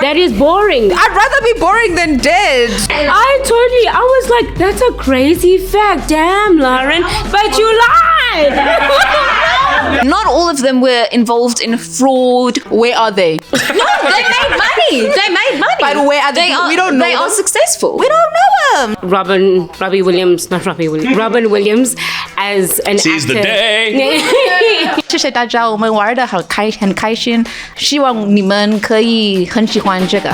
That is boring. I'd rather be boring than dead. I was like, that's a crazy fact. Damn, Lauren. But you lied. Not all of them were involved in fraud. Where are they? No, they made money. But where are they? We don't know. They are successful. We don't know them. Robin Williams as an Seize actor. the day. 谢谢大家，我们玩得很开心，希望你们可以很喜欢这个。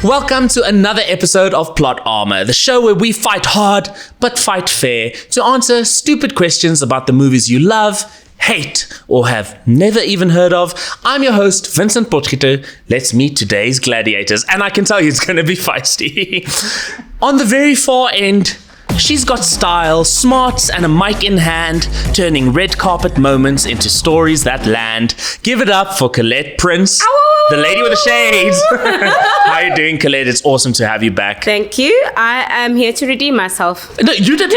Welcome to another episode of Plot Armor, the show where we fight hard but fight fair to answer stupid questions about the movies you love, hate, or have never even heard of. I'm your host, Vincent Potgieter. Let's meet today's gladiators, and I can tell you it's going to be feisty. On the very far end, she's got style, smarts, and a mic in hand, turning red carpet moments into stories that land. Give it up for Colette Prince, the lady with the shades. How are you doing, Colette? It's awesome to have you back. Thank you. I am here to redeem myself. No, you did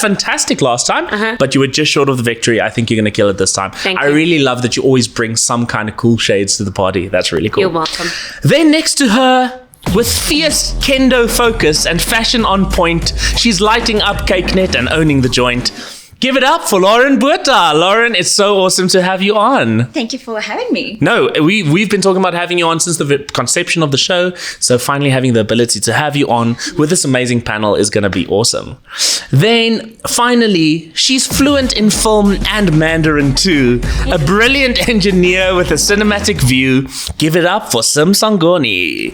fantastic last time, but you were just short of the victory. I think you're going to kill it this time. Thank I you. really love that you always bring some kind of cool shades to the party. That's really cool. You're welcome. Then next to her, with fierce kendo focus and fashion on point, she's lighting up CakeNet and owning the joint. Give it up for Lauren Buerta. Lauren, it's so awesome to have you on. Thank you for having me. No, we've been talking about having you on since the conception of the show, so finally having the ability to have you on with this amazing panel is going to be awesome. Then, finally, she's fluent in film and Mandarin too. A brilliant engineer with a cinematic view. Give it up for Sim Sangoni.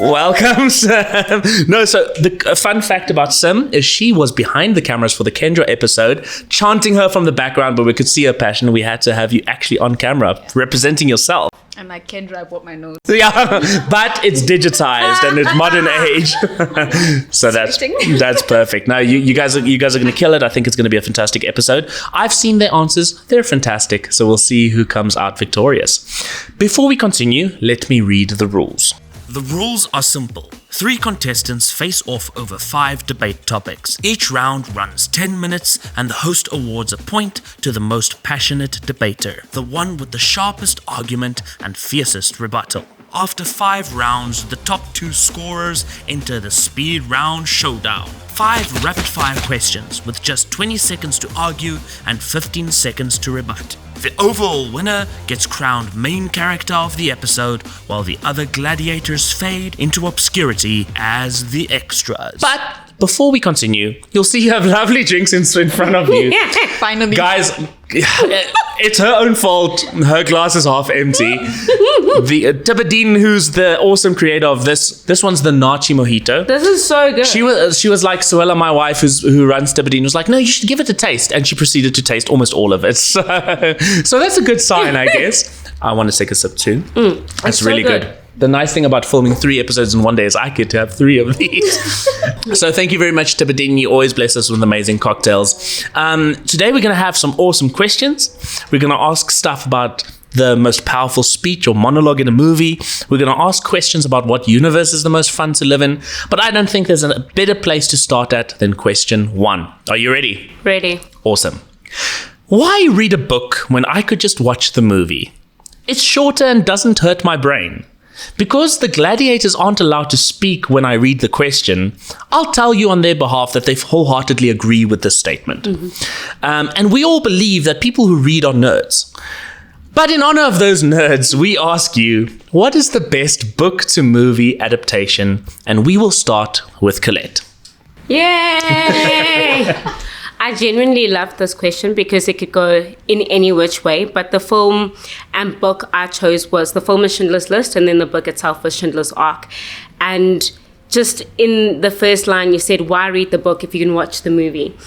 Welcome, Sim. No, so the fun fact about Sim is she was behind the cameras for the Kendra episode, chanting her from the background, but we could see her passion. We had to have you actually on camera representing yourself. I'm like Kendra, I bought my nose. Yeah, but it's digitized and it's modern age. So that's perfect. No, you guys are going to kill it. I think it's going to be a fantastic episode. I've seen their answers. They're fantastic. So we'll see who comes out victorious. Before we continue, let me read the rules. The rules are simple. 3 contestants face off over 5 debate topics. Each round runs 10 minutes and the host awards a point to the most passionate debater, the one with the sharpest argument and fiercest rebuttal. After 5 rounds, the top 2 scorers enter the speed round showdown. 5 rapid-fire questions with just 20 seconds to argue and 15 seconds to rebut. The overall winner gets crowned main character of the episode, while the other gladiators fade into obscurity as the extras. But before we continue, you'll see you have lovely drinks in front of you. Finally. Guys, it's her own fault. Her glass is half empty. The Tebedien, who's the awesome creator of this one's the Nachi Mojito. This is so good. She was like, Suella, my wife, who runs Tebedien, was like, no, you should give it a taste. And she proceeded to taste almost all of it. So that's a good sign, I guess. I want to take a sip too. That's really so good. The nice thing about filming 3 episodes in one day is I get to have 3 of these. So thank you very much, Tebedien. You always bless us with amazing cocktails. Today we're going to have some awesome questions. We're going to ask stuff about the most powerful speech or monologue in a movie. We're going to ask questions about what universe is the most fun to live in. But I don't think there's a better place to start at than question 1. Are you ready? Ready. Awesome. Why read a book when I could just watch the movie? It's shorter and doesn't hurt my brain. Because the gladiators aren't allowed to speak when I read the question, I'll tell you on their behalf that they wholeheartedly agree with this statement. And we all believe that people who read are nerds. But in honor of those nerds, we ask you, what is the best book to movie adaptation? And we will start with Colette. Yay! I genuinely love this question because it could go in any which way, but the film and book I chose was the film is Schindler's List, and then the book itself was Schindler's Ark. And just in the first line, you said, why read the book if you can watch the movie?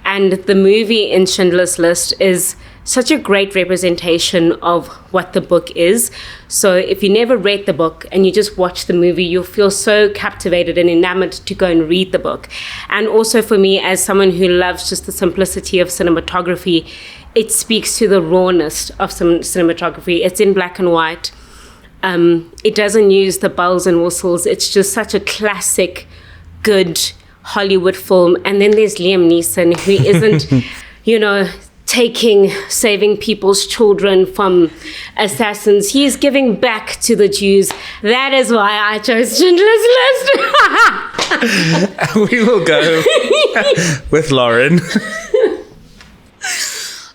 And the movie in Schindler's List is such a great representation of what the book is. So if you never read the book and you just watch the movie, you'll feel so captivated and enamored to go and read the book. And also for me, as someone who loves just the simplicity of cinematography, it speaks to the rawness of some cinematography. It's in black and white. It doesn't use the bells and whistles. It's just such a classic, good Hollywood film. And then there's Liam Neeson, who isn't, saving people's children from assassins. He's giving back to the Jews. That is why I chose Schindler's List. We will go with Lauren.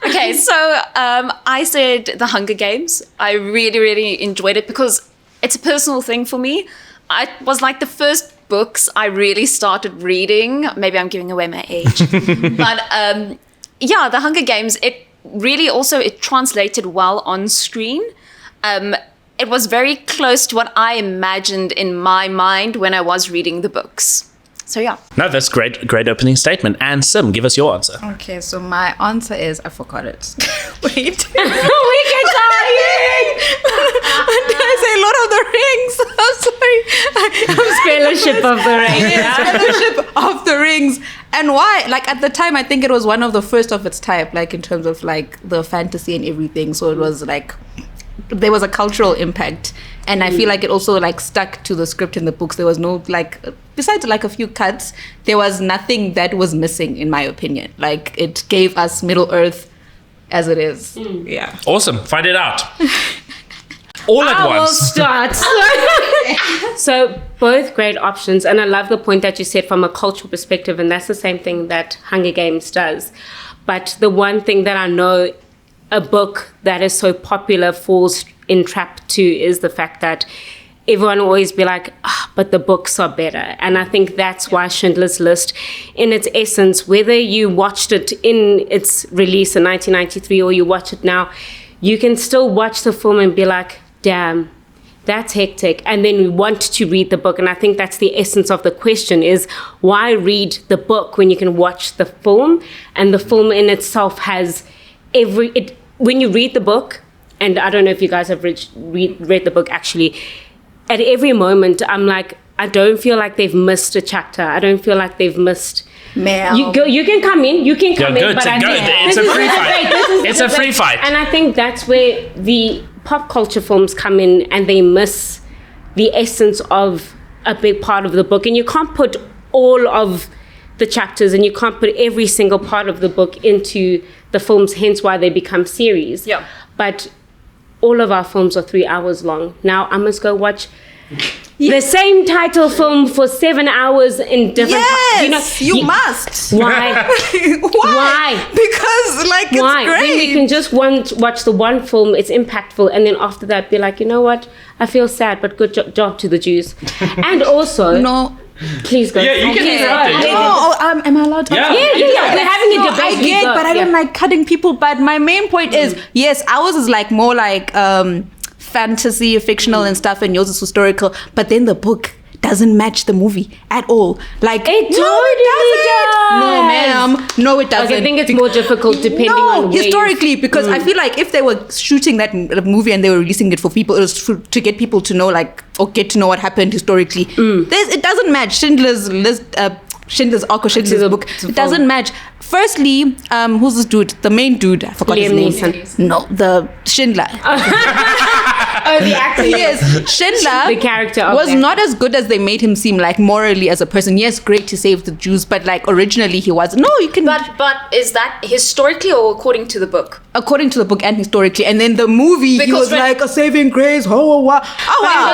Okay, so I said The Hunger Games. I really, really enjoyed it because it's a personal thing for me. It was like the first books I really started reading. Maybe I'm giving away my age. But yeah, The Hunger Games, it really also, it translated well on screen. It was very close to what I imagined in my mind when I was reading the books. So yeah. No, that's great opening statement. And Sim, give us your answer. Okay, so my answer is I forgot it. Wait. We can tell you. Did I say Lord of the Rings? I'm sorry. Fellowship of the Ring. Fellowship of the Rings. And why? Like at the time, I think it was one of the first of its type, like in terms of like the fantasy and everything. So it was like, there was a cultural impact. And I feel like it also like stuck to the script in the books. There was no like, besides like a few cuts, there was nothing that was missing in my opinion. Like it gave us Middle Earth as it is. Yeah. Awesome. Find it out. All at I will once. start. So both great options. And I love the point that you said from a cultural perspective. And that's the same thing that Hunger Games does. But the one thing that I know a book that is so popular falls in trap to is the fact that everyone will always be like, but the books are better. And I think that's why Schindler's List, in its essence, whether you watched it in its release in 1993 or you watch it now, you can still watch the film and be like, damn, that's hectic. And then we want to read the book. And I think that's the essence of the question is why read the book when you can watch the film? And the film in itself has when you read the book, and I don't know if you guys have read the book actually, at every moment I'm like, I don't feel like they've missed a chapter. I don't feel like they've missed. You can come in. You can come in. But I think it's a free fight. It's a free fight. And I think that's where the pop culture films come in, and they miss the essence of a big part of the book. And you can't put all of the chapters, and you can't put every single part of the book into the films. Hence why they become series. Yeah. But all of our films are 3 hours long. Now I must go watch the same title film for 7 hours in different. Yes, you must. Why? Why? Because like it's Why? great. Then we can just watch the one film. It's impactful, and then after that, be like, you know what? I feel sad, but good job to the Jews. And also, No. Please go. Yeah, you can interrupt it. Am I allowed to? Yeah. We're having a debate. I get, but I don't like cutting people. But my main point is, yes, ours is like more like fantasy, fictional and stuff, and yours is historical. But then the book doesn't match the movie at all. Like It does. No, ma'am. No, it doesn't. I think it's more difficult depending on where historically, because I feel like if they were shooting that movie and they were releasing it for people, it was to get people to know, like, or get to know what happened historically. It doesn't match Schindler's List, Schindler's Ark or Schindler's Book. It doesn't match. Firstly, who's this dude? The main dude. I forgot his name. Neeson. No, the Schindler. Oh, the actor. Yes, Schindler The character of was that. not as good as they made him seem, like morally as a person. Yes, great to save the Jews, but like originally he was. No, you can. But is that historically or according to the book? According to the book and historically, and then the movie, he Because was like a saving grace. Oh wow!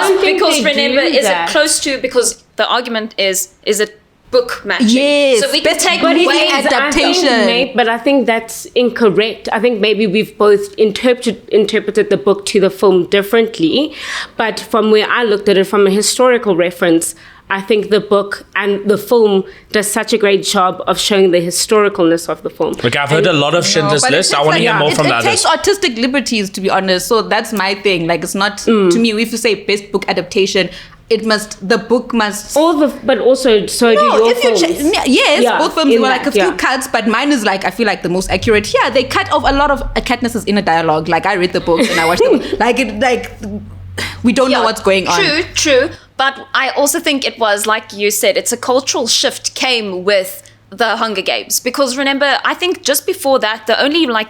don't think Because they remember, do is that. it close to? Because the argument is it book matching? Yes, So we can take but away it's an adaptation. But I think that's incorrect. I think maybe we've both interpreted the book to the film differently. But from where I looked at it from a historical reference, I think the book and the film does such a great job of showing the historicalness of the film. Look, I've heard a lot of Schindler's but it List. I takes, want to like, hear more from the It takes others. artistic liberties, to be honest. So that's my thing. Like, it's not to me. If you say best book adaptation, the book must. But also, so do your films. Yes, Yeah, both films in were that, like a few yeah. cuts, but mine is like, I feel like the most accurate. Yeah, they cut off a lot of Katniss's inner dialogue. Like, I read the books and I watched them. We don't know what's going on. True. But I also think it was, like you said, it's a cultural shift came with the Hunger Games. Because remember, I think just before that, the only like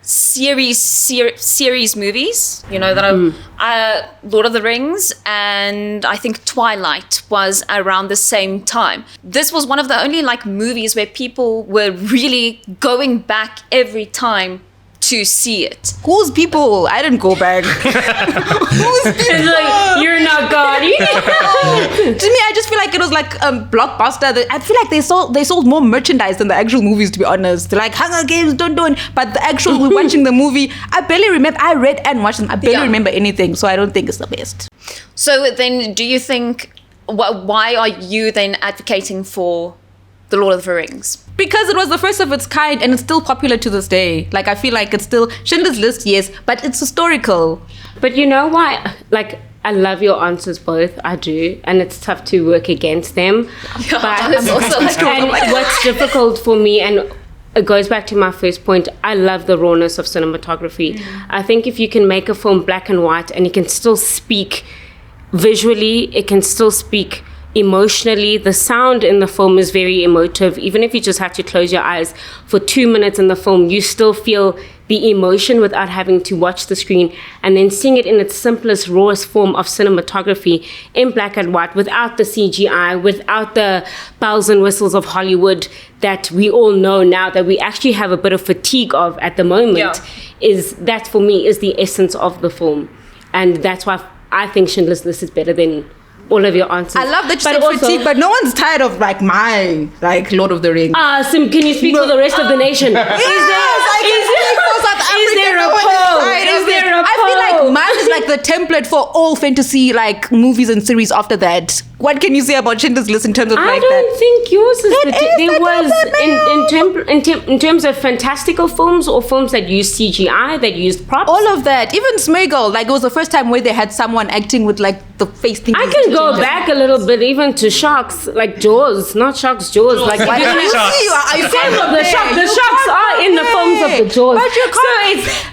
series movies, that are Lord of the Rings, and I think Twilight was around the same time. This was one of the only movies where people were really going back every time to see it. Who's people? I didn't go back. Who's people? It's like, you're not God. To me, I just feel like it was like Blockbuster. I feel like they sold more merchandise than the actual movies, to be honest. They're like Hunger Games, don't. But the actual watching the movie, I barely remember. I read and watched them. I barely remember anything, so I don't think it's the best. So then, do you think? Why are you then advocating for the Lord of the Rings? Because it was the first of its kind and it's still popular to this day. Like, I feel like it's still Schindler's List, yes, but it's historical. But you know why? I love your answers both. I do. And it's tough to work against them. Yeah, but and what's difficult for me, and it goes back to my first point, I love the rawness of cinematography. I think if you can make a film black and white and it can still speak visually, it can still speak emotionally. The sound in the film is very emotive. Even if you just have to close your eyes for 2 minutes in the film, you still feel the emotion without having to watch the screen, and then seeing it in its simplest, rawest form of cinematography in black and white, without the CGI, without the bells and whistles of Hollywood that we all know now, that we actually have a bit of fatigue of at the moment. That for me is the essence of the film. And that's why I think Schindler's List is better than all of your answers. I love that you said fatigue, but no one's tired of my Lord of the Rings. Sim, can you speak for the rest of the nation? Is there a poll? I feel like mine is like the template for all fantasy movies and series after that. What can you say about Schindler's List in terms of I don't think yours is there was in terms of fantastical films or films that used CGI, that used props. All of that. Even Smeagol, it was the first time where they had someone acting with the face thing. I can go back a little bit even to Sharks, like Jaws, not Sharks, Jaws. The sharks are in the films of the Jaws.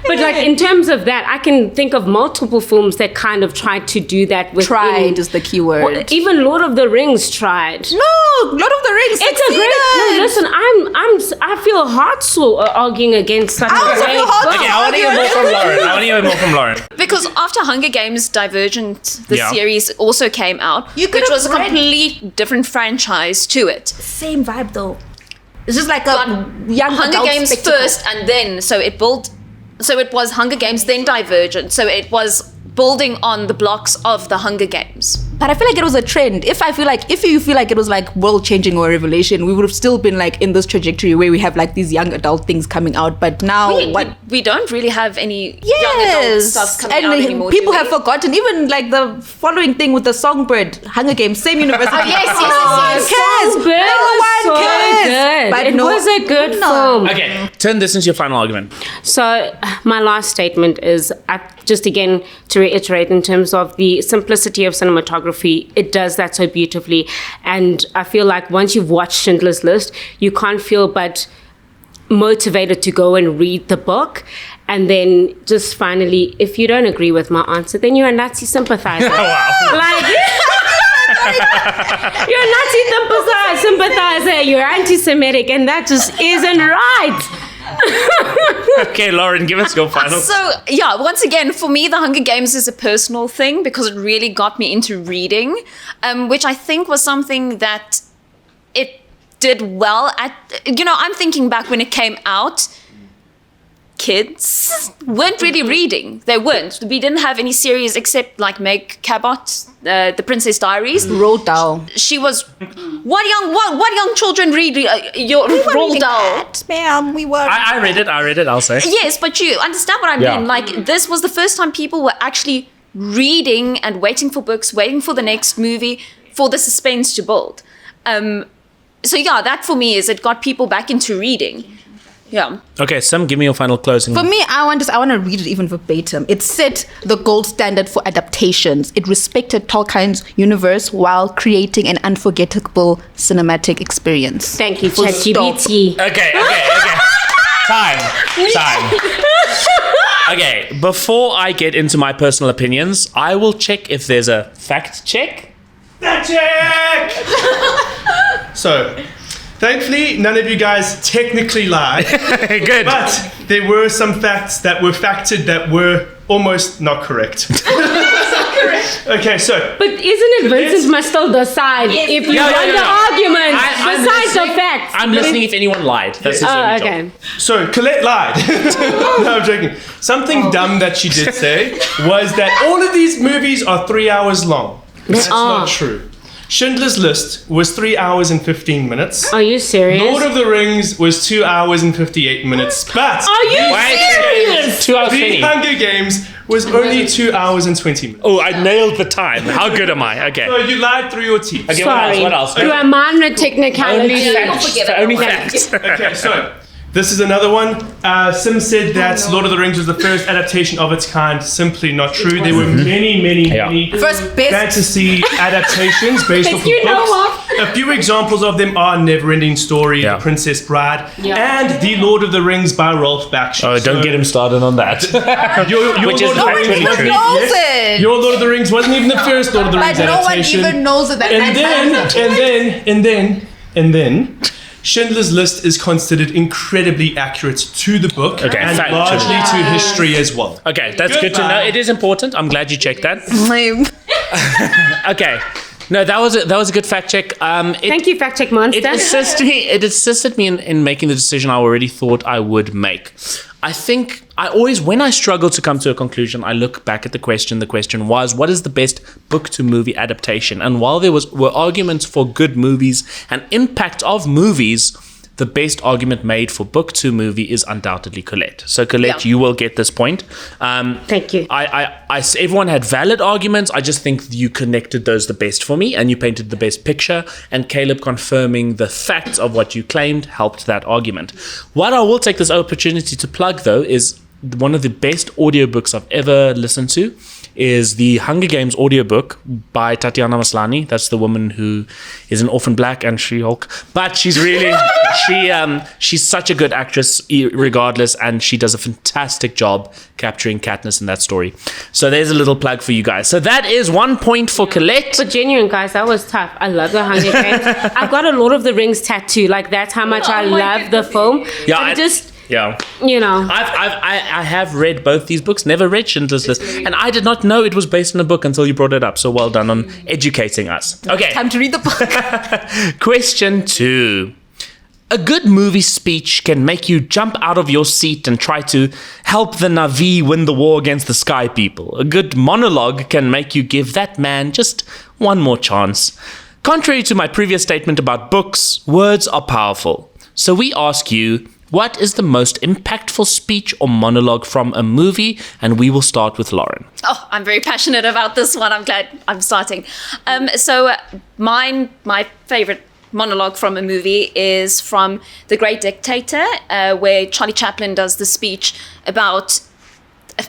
But in terms of that, I can think of multiple films that kind of tried to do that with. Tried is the key word. Even Lord of the Rings tried. No, Lord of the Rings. It's a great. No, listen, I feel heartsore arguing against such a great book. Okay, I want to hear more from Lauren. Because after Hunger Games Divergent, the series also came out, which was a complete different franchise to it. Same vibe though. It's just like a young Hunger Games spectacle. first, and then so it was Hunger Games, then Divergent. So it was building on the blocks of the Hunger Games. But I feel like it was a trend. If you feel like it was world changing or a revelation, we would have still been in this trajectory where we have these young adult things coming out. But now we don't really have any young adult stuff coming out anymore. People have forgotten. Even the following thing with the Songbird, Hunger Games, same university. Yes. Songbird was so good. But it was a good film. Okay, turn this into your final argument. So my last statement is, just again to reiterate, in terms of the simplicity of cinematography, it does that so beautifully. And I feel like once you've watched Schindler's List, you can't feel but motivated to go and read the book. And then just finally, if you don't agree with my answer, then you're a Nazi sympathizer. Wow. You're a Nazi sympathizer, you're anti-Semitic, and that just isn't right. Okay, Lauren, give us your final. So, once again, for me, the Hunger Games is a personal thing because it really got me into reading, which I think was something that it did well at. I'm thinking back when it came out, kids weren't really reading. They weren't. We didn't have any series except Meg Cabot, The Princess Diaries. Roald Dahl. She was. What young children read your Roald Dahl? Ma'am, we were. I read it. I'll say. Yes, but you understand what I mean. This was the first time people were actually reading and waiting for books, waiting for the next movie, for the suspense to build. So that for me is it got people back into reading. Yeah. Okay, Sam, give me your final closing. For me, I want to read it even verbatim. It set the gold standard for adaptations. It respected Tolkien's universe while creating an unforgettable cinematic experience. Thank you, ChatGPT. Okay. Time. Okay, before I get into my personal opinions, I will check if there's a fact check. Fact check! So, Thankfully, none of you guys technically lied. Good. But there were some facts that were factored that were almost not correct. Okay, so. But isn't it Vincent must still decide if you want the argument besides the facts? I'm listening if anyone lied. That's his only job. Okay. So Colette lied. No, I'm joking. Something dumb that she did say was that all of these movies are 3 hours long. That's not true. Schindler's List was 3 hours and 15 minutes. Are you serious? Lord of the Rings was 2 hours and 58 minutes. But Are you serious? 2 hours The 20. Hunger Games was only 2 hours and 20 minutes. Oh, I nailed the time. How good am I? Okay. So you lied through your teeth. Okay, Sorry. what else? To a minor technicality. Only facts. Okay, so this is another one. Sim said that Lord of the Rings was the first adaptation of its kind. Simply not true. There were many First best. fantasy adaptations based off of You know books. what? A few examples of them are Neverending Story, Yeah. The Princess Bride, Yeah. and The Lord of the Rings by Rolf Bakshi. Oh, don't get him started on that. Your Which is Lord of the Rings factually wasn't true. even- Knows it. Your Lord of the Rings wasn't even the first Lord of the But Rings no one adaptation. even knows it. And then, Schindler's List is considered incredibly accurate to the book Okay, and factually. largely to history as well. Okay, that's good to know. It is important. I'm glad you checked that. Lame. Okay. No, that was a good fact check. Thank you, Fact Check Monster. It assisted me in making the decision I already thought I would make. I think when I struggle to come to a conclusion, I look back at the question. The question was, what is the best book to movie adaptation? And while there were arguments for good movies and impact of movies, the best argument made for book to movie is undoubtedly Colette. So Colette, you will get this point. Thank you. Everyone had valid arguments. I just think you connected those the best for me, and you painted the best picture. And Caleb confirming the facts of what you claimed helped that argument. What I will take this opportunity to plug, though, is one of the best audiobooks I've ever listened to is the Hunger Games audiobook by Tatiana Maslany. That's the woman who is an Orphan Black and She-Hulk. But she's really, she's such a good actress regardless, and she does a fantastic job capturing Katniss in that story. So there's a little plug for you guys. So that is 1 point for Colette. But genuine, guys, that was tough. I love the Hunger Games. I've got a Lord of the Rings tattoo. Like, that's how much I love the film. Yeah, Yeah. You know. I have read both these books, never read Schindler's List, and I did not know it was based on a book until you brought it up. So well done on educating us. Okay. Time to read the book. Question 2. A good movie speech can make you jump out of your seat and try to help the Na'vi win the war against the Sky People. A good monologue can make you give that man just one more chance. Contrary to my previous statement about books, words are powerful. So we ask you, what is the most impactful speech or monologue from a movie? And we will start with Lauren. Oh, I'm very passionate about this one. I'm glad I'm starting. My favorite monologue from a movie is from The Great Dictator, where Charlie Chaplin does the speech about.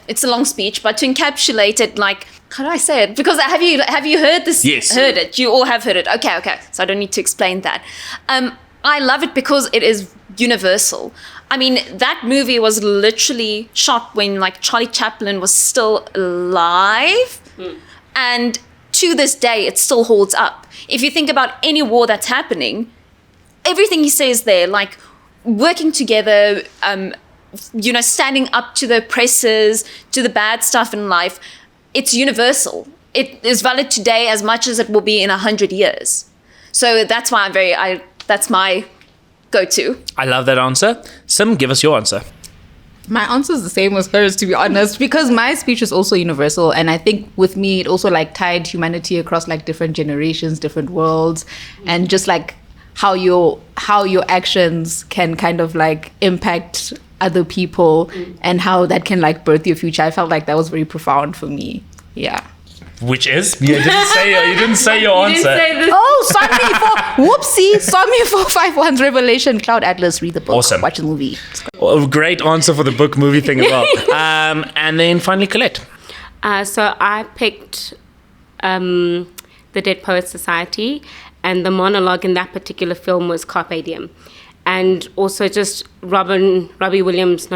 It's a long speech, but to encapsulate it, like, how do I say it? Because have you heard this? Yes. Heard it. You all have heard it. Okay. So I don't need to explain that. I love it because it is universal. I mean, that movie was literally shot when, like, Charlie Chaplin was still alive. And to this day, it still holds up. If you think about any war that's happening, everything he says there, like working together, standing up to the oppressors, to the bad stuff in life, it's universal. It is valid today as much as it will be in 100 years. So that's why that's my go-to. I love that answer. Sim, give us your answer. My answer is the same as hers, to be honest, because my speech is also universal. And I think with me, it also like tied humanity across like different generations, different worlds, and just like how your actions can kind of like impact other people and how that can like birth your future. I felt like that was very profound for me. Yeah. Which is? You didn't say your answer. Saw me for 5-1's Revelation, Cloud Atlas, read the book, Awesome. watch the movie. Well, great answer for the book movie thing as well. And then finally, Colette. So I picked The Dead Poets Society, and the monologue in that particular film was Carpe Diem. And also just Robin Williams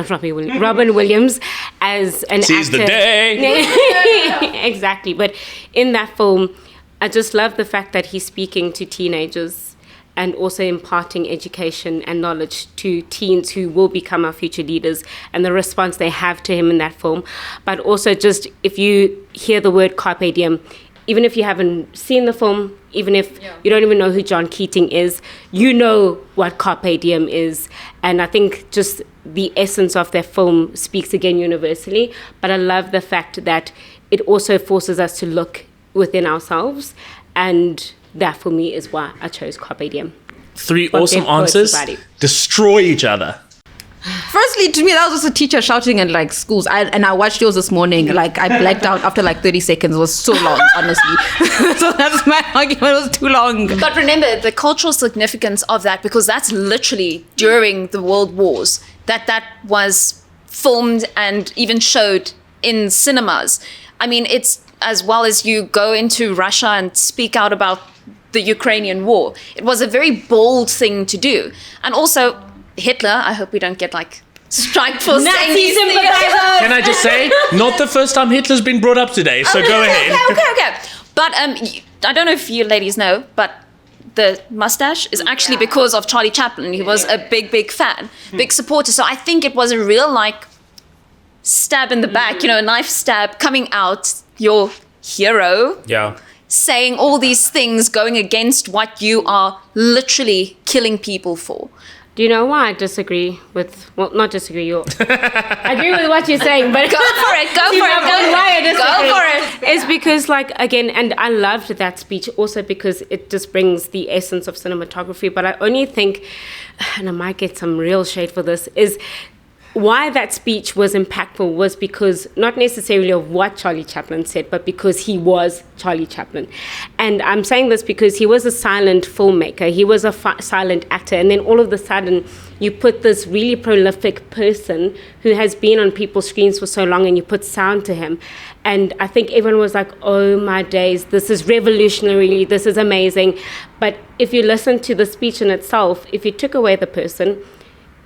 as an Seize actor. the day. Exactly. But in that film, I just love the fact that he's speaking to teenagers and also imparting education and knowledge to teens who will become our future leaders, and the response they have to him in that film. But also, just if you hear the word carpe diem, even if you haven't seen the film, even if you don't even know who John Keating is, you know what carpe diem is. And I think just the essence of that film speaks again universally. But I love the fact that it also forces us to look within ourselves, and that for me is why I chose carpe diem. 3 awesome answers. Destroy each other. Firstly, to me, that was just a teacher shouting at like schools. I watched yours this morning. Like I blacked out after like 30 seconds. It was so long, honestly. So that's my argument. It was too long. But remember the cultural significance of that, because that's literally during the World Wars that was filmed and even showed in cinemas. I mean, it's as well as you go into Russia and speak out about the Ukrainian war. It was a very bold thing to do. And also, Hitler, I hope we don't get like striked for saying these things. Can I just say, not the first time Hitler's been brought up today, so go ahead. Okay. But I don't know if you ladies know, but the mustache is actually because of Charlie Chaplin. He was a big fan, big supporter. So I think it was a real like stab in the back, a knife stab coming out, your hero. Yeah. Saying all these things going against what you are literally killing people for. Do you know why I disagree with, well, not disagree, I agree with what you're saying, but go for it. Go for it. It's because, like, again, and I loved that speech also because it just brings the essence of cinematography, but I only think, and I might get some real shade for this, is why that speech was impactful was because not necessarily of what Charlie Chaplin said, but because he was Charlie Chaplin. And I'm saying this because he was a silent filmmaker. He was a silent actor. And then all of a sudden, you put this really prolific person who has been on people's screens for so long and you put sound to him. And I think everyone was like, oh my days, this is revolutionary. This is amazing. But if you listen to the speech in itself, if you took away the person,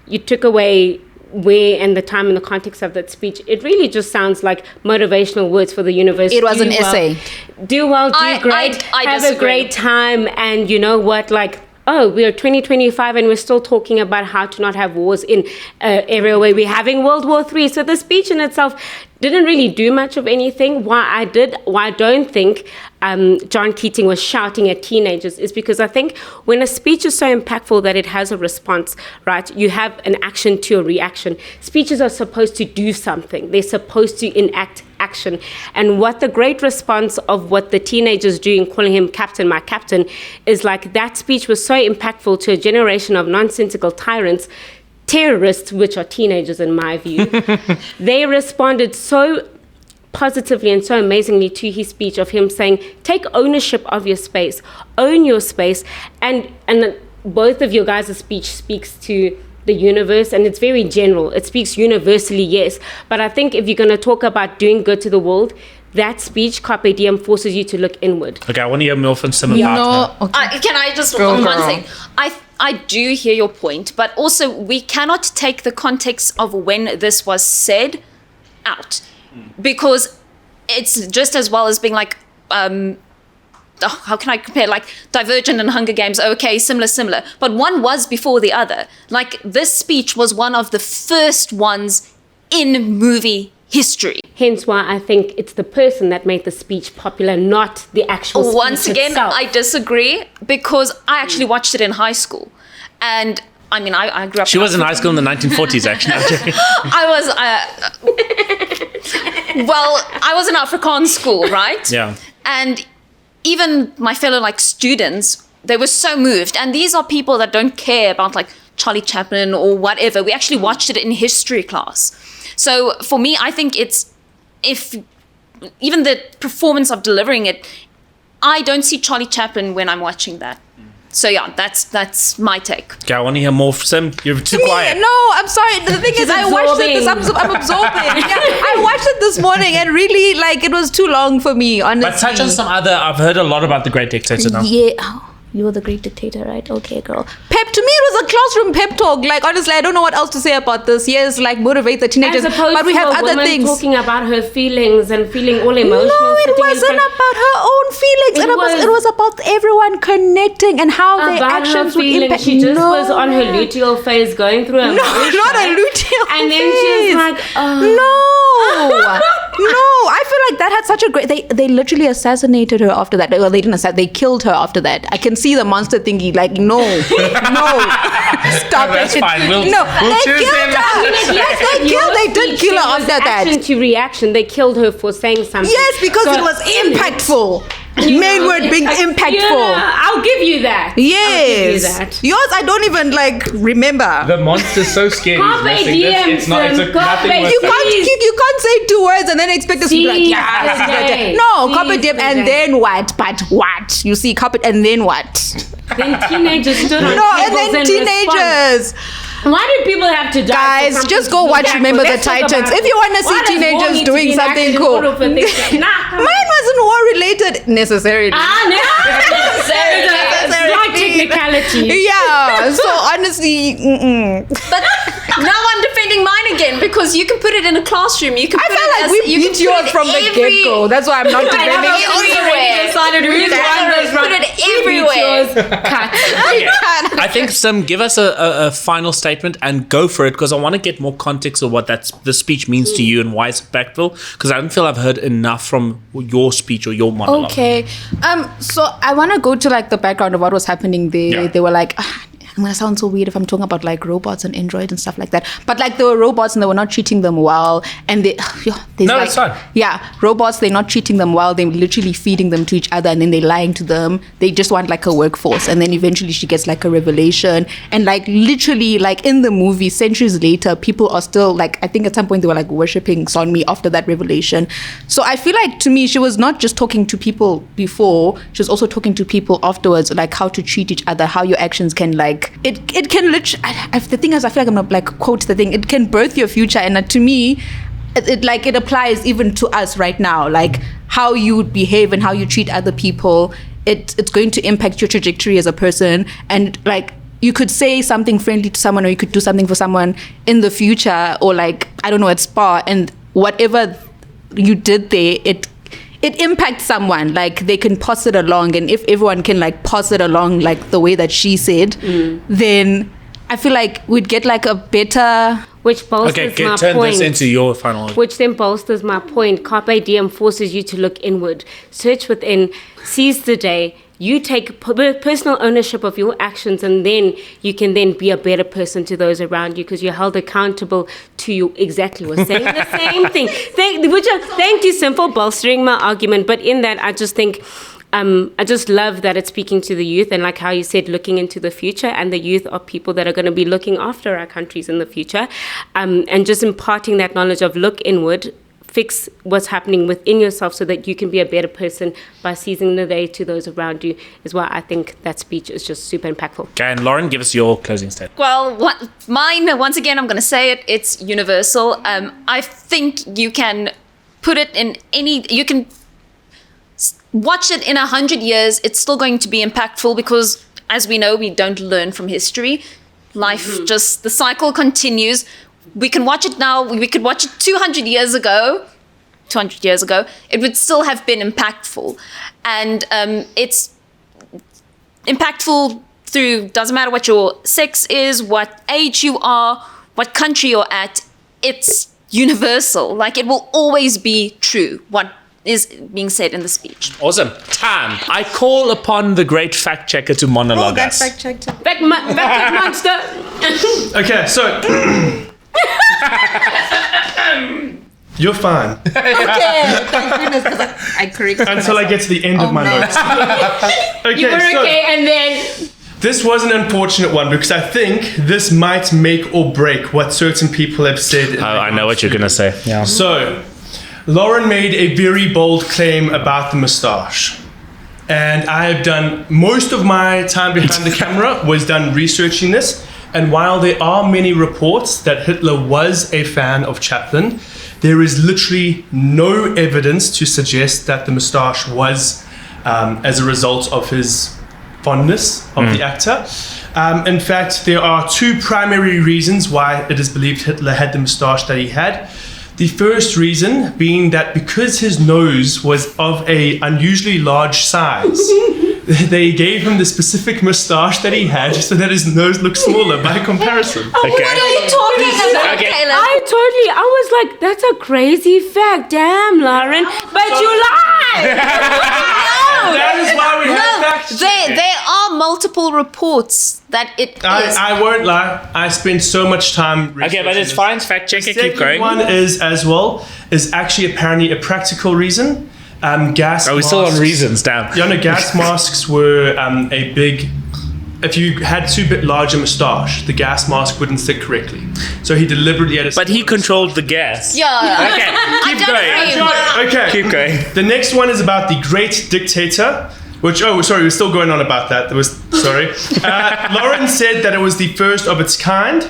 you took away where and the time and the context of that speech, it really just sounds like motivational words for the universe. It was an essay. Do well, do great, have a great time, and you know what, like, oh, we're 2025 and we're still talking about how to not have wars in an area where we're having World War III. So the speech in itself didn't really do much of anything. Why I don't think John Keating was shouting at teenagers is because I think when a speech is so impactful that it has a response, right, you have an action to a reaction. Speeches are supposed to do something. They're supposed to enact action. And what the great response of what the teenagers do in calling him Captain, my Captain, is like that speech was so impactful to a generation of nonsensical tyrants, terrorists, which are teenagers in my view. They responded so positively and so amazingly to his speech of him saying, take ownership of your space, own your space. And both of your guys' speech speaks to the universe, and it's very general. It speaks universally, yes. But I think if you're going to talk about doing good to the world, that speech, Carpe Diem, forces you to look inward. Okay, I want to hear more from some about her. Okay. Can I just Girl. one thing? I do hear your point, but also we cannot take the context of when this was said out, because it's just as well as being like, how can I compare? Like Divergent and Hunger Games, okay, similar, but one was before the other. Like this speech was one of the first ones in movie history. Hence why I think it's the person that made the speech popular, not the actual speech Once again, itself. I didisagree, because I actually watched it in high school. And I mean, I grew up... She was in high school in the 1940s, actually. I was in Afrikaans school, right? Yeah. And even my fellow like students, they were so moved. And these are people that don't care about like Charlie Chaplin or whatever. We actually watched it in history class. So for me, I think if even the performance of delivering it, I don't see Charlie Chaplin when I'm watching that. So yeah, that's my take. Okay, I want to hear more from Sim. You're too quiet. No, I'm sorry. The thing is, I watched it. I'm absorbing. Yeah, I watched it this morning, and really, like, it was too long for me. Honestly. But touch on some other. I've heard a lot about The Great Dictator now. Yeah. you're the great dictator, right? Okay, girl. To me, it was a classroom pep talk. Like, honestly, I don't know what else to say about this. Yes, like, motivate the teenagers. As opposed but we to have a other woman things. talking about her feelings and feeling all emotional. No, it sitting in wasn't front- about her own feelings. It was about everyone connecting and how their about her actions would feelings. impact. She just was on her luteal phase going through a No, not a luteal And then she was phase. like, No, I feel like that had such a great. They literally assassinated her after that. Well, they didn't assassinate. They killed her after that. I can see the monster thingy. Like, no, stop That's it. fine. We'll They choose killed them. her. Yes, they did kill her It was after that. action to reaction. They killed her for saying something. Yes, because So it was in it, impactful. Main word being impactful. Yeah, I'll give you that. I'll give you Yes. that. Yours, I don't even remember. The monster's so scary. Carpe It's diem, it's not. It's son. a, Carpe nothing worth You it. can't say 2 words and then expect us to be like, Seize yeah, the day. no, Seize carpe diem the and day. then what? But what? You see, carpet and then what? Then teenagers stood on No, and tables then teenagers. Why did people have to die? Guys, for something just to go look watch back Remember for? the Let's talk Titans. about If you want to why see does war teenagers need to doing be something enacted in cool. order for things to- Nah, come on. Mine wasn't war related necessarily. No. It's like technicality. Yeah, so honestly, But now I'm defending mine again because you can put it in a classroom. You can. I put feel it like as, we you can beat put yours it from the every- get-go. That's why I'm not I defending know, it. we already decided who's You right, who's put wrong. it everywhere. Cut. I think Sim, give us a final statement and go for it because I want to get more context of what the speech means to you and why it's impactful because I don't feel I've heard enough from your speech or your monologue. Okay. So I want to go to like the background of what was happening there. Yeah. They were like, I'm gonna sound so weird if I'm talking about like robots and androids and stuff like that. But like they were robots and they were not treating them well. And No, it's fine. Yeah, robots, they're not treating them well. They're literally feeding them to each other and then they're lying to them. They just want like a workforce. And then eventually she gets like a revelation. And like literally like in the movie, centuries later, people are still like, I think at some point they were like worshipping Sonmi after that revelation. So I feel like to me, she was not just talking to people before, she was also talking to people afterwards, like how to treat each other, how your actions can like, it can literally, the thing is, I feel like I'm not like quote the thing, it can birth your future. And to me, it applies even to us right now, like how you behave and how you treat other people. It's going to impact your trajectory as a person. And like you could say something friendly to someone or you could do something for someone in the future or like, I don't know, at Spa, and whatever you did there, it impacts someone. Like they can pass it along, and if everyone can like pass it along like the way that she said, then I feel like we'd get like a better. Which bolsters Okay, my turn point. this into your final. Which then bolsters my point. Carpe diem forces you to look inward, search within, seize the day. You take personal ownership of your actions, and then you can then be a better person to those around you because you're held accountable to you. Exactly, we're saying the same thing. Thank you, Sim, for bolstering my argument. But in that, I just think. I just love that it's speaking to the youth and like how you said, looking into the future, and the youth are people that are going to be looking after our countries in the future, and just imparting that knowledge of look inward, fix what's happening within yourself so that you can be a better person by seizing the day to those around you is why I think that speech is just super impactful. Okay, and Lauren, give us your closing statement. Well, mine, once again, I'm going to say it, it's universal. I think you can put it in you can watch it in 100 years, it's still going to be impactful because, as we know, we don't learn from history. Life just, the cycle continues. We can watch it now, we could watch it 200 years ago, it would still have been impactful. And it's impactful through, doesn't matter what your sex is, what age you are, what country you're at, it's universal. Like, it will always be true, what is being said in the speech. Awesome. Tam, I call upon the great fact checker to monologue us. checked. Back monster. Okay, so you're fine Okay, thank goodness, because I corrected until I get to the end of my notes. Okay, You were so okay, and then this was an unfortunate one because I think this might make or break what certain people have said. Oh, I know what you're going to say. Yeah. So, Lauren made a very bold claim about the moustache. And I have done most of my time behind the camera was done researching this. And while there are many reports that Hitler was a fan of Chaplin, there is literally no evidence to suggest that the moustache was as a result of his fondness of the actor. In fact, there are two primary reasons why it is believed Hitler had the moustache that he had. The first reason being that because his nose was of a unusually large size, they gave him the specific moustache that he had so that his nose looked smaller by comparison. What are you talking about, Okay. Caleb? I was like, that's a crazy fact. Damn, Lauren. But you lied. That is why we have fact checking. There are multiple reports that it is. I won't lie. I spent so much time researching Okay, but it's this. fine. Fact checker, keep Second going. one is actually apparently a practical reason. Gas. Are we still on masks- reasons? Damn. Yeah, no, gas masks were a big. If you had too bit larger moustache, the gas mask wouldn't fit correctly. So he deliberately had a. But he controlled the gas. Yeah. Okay, keep don't going. agree. Okay. Keep going. The next one is about the great dictator. Which, sorry, we're still going on about that. Lauren said that it was the first of its kind,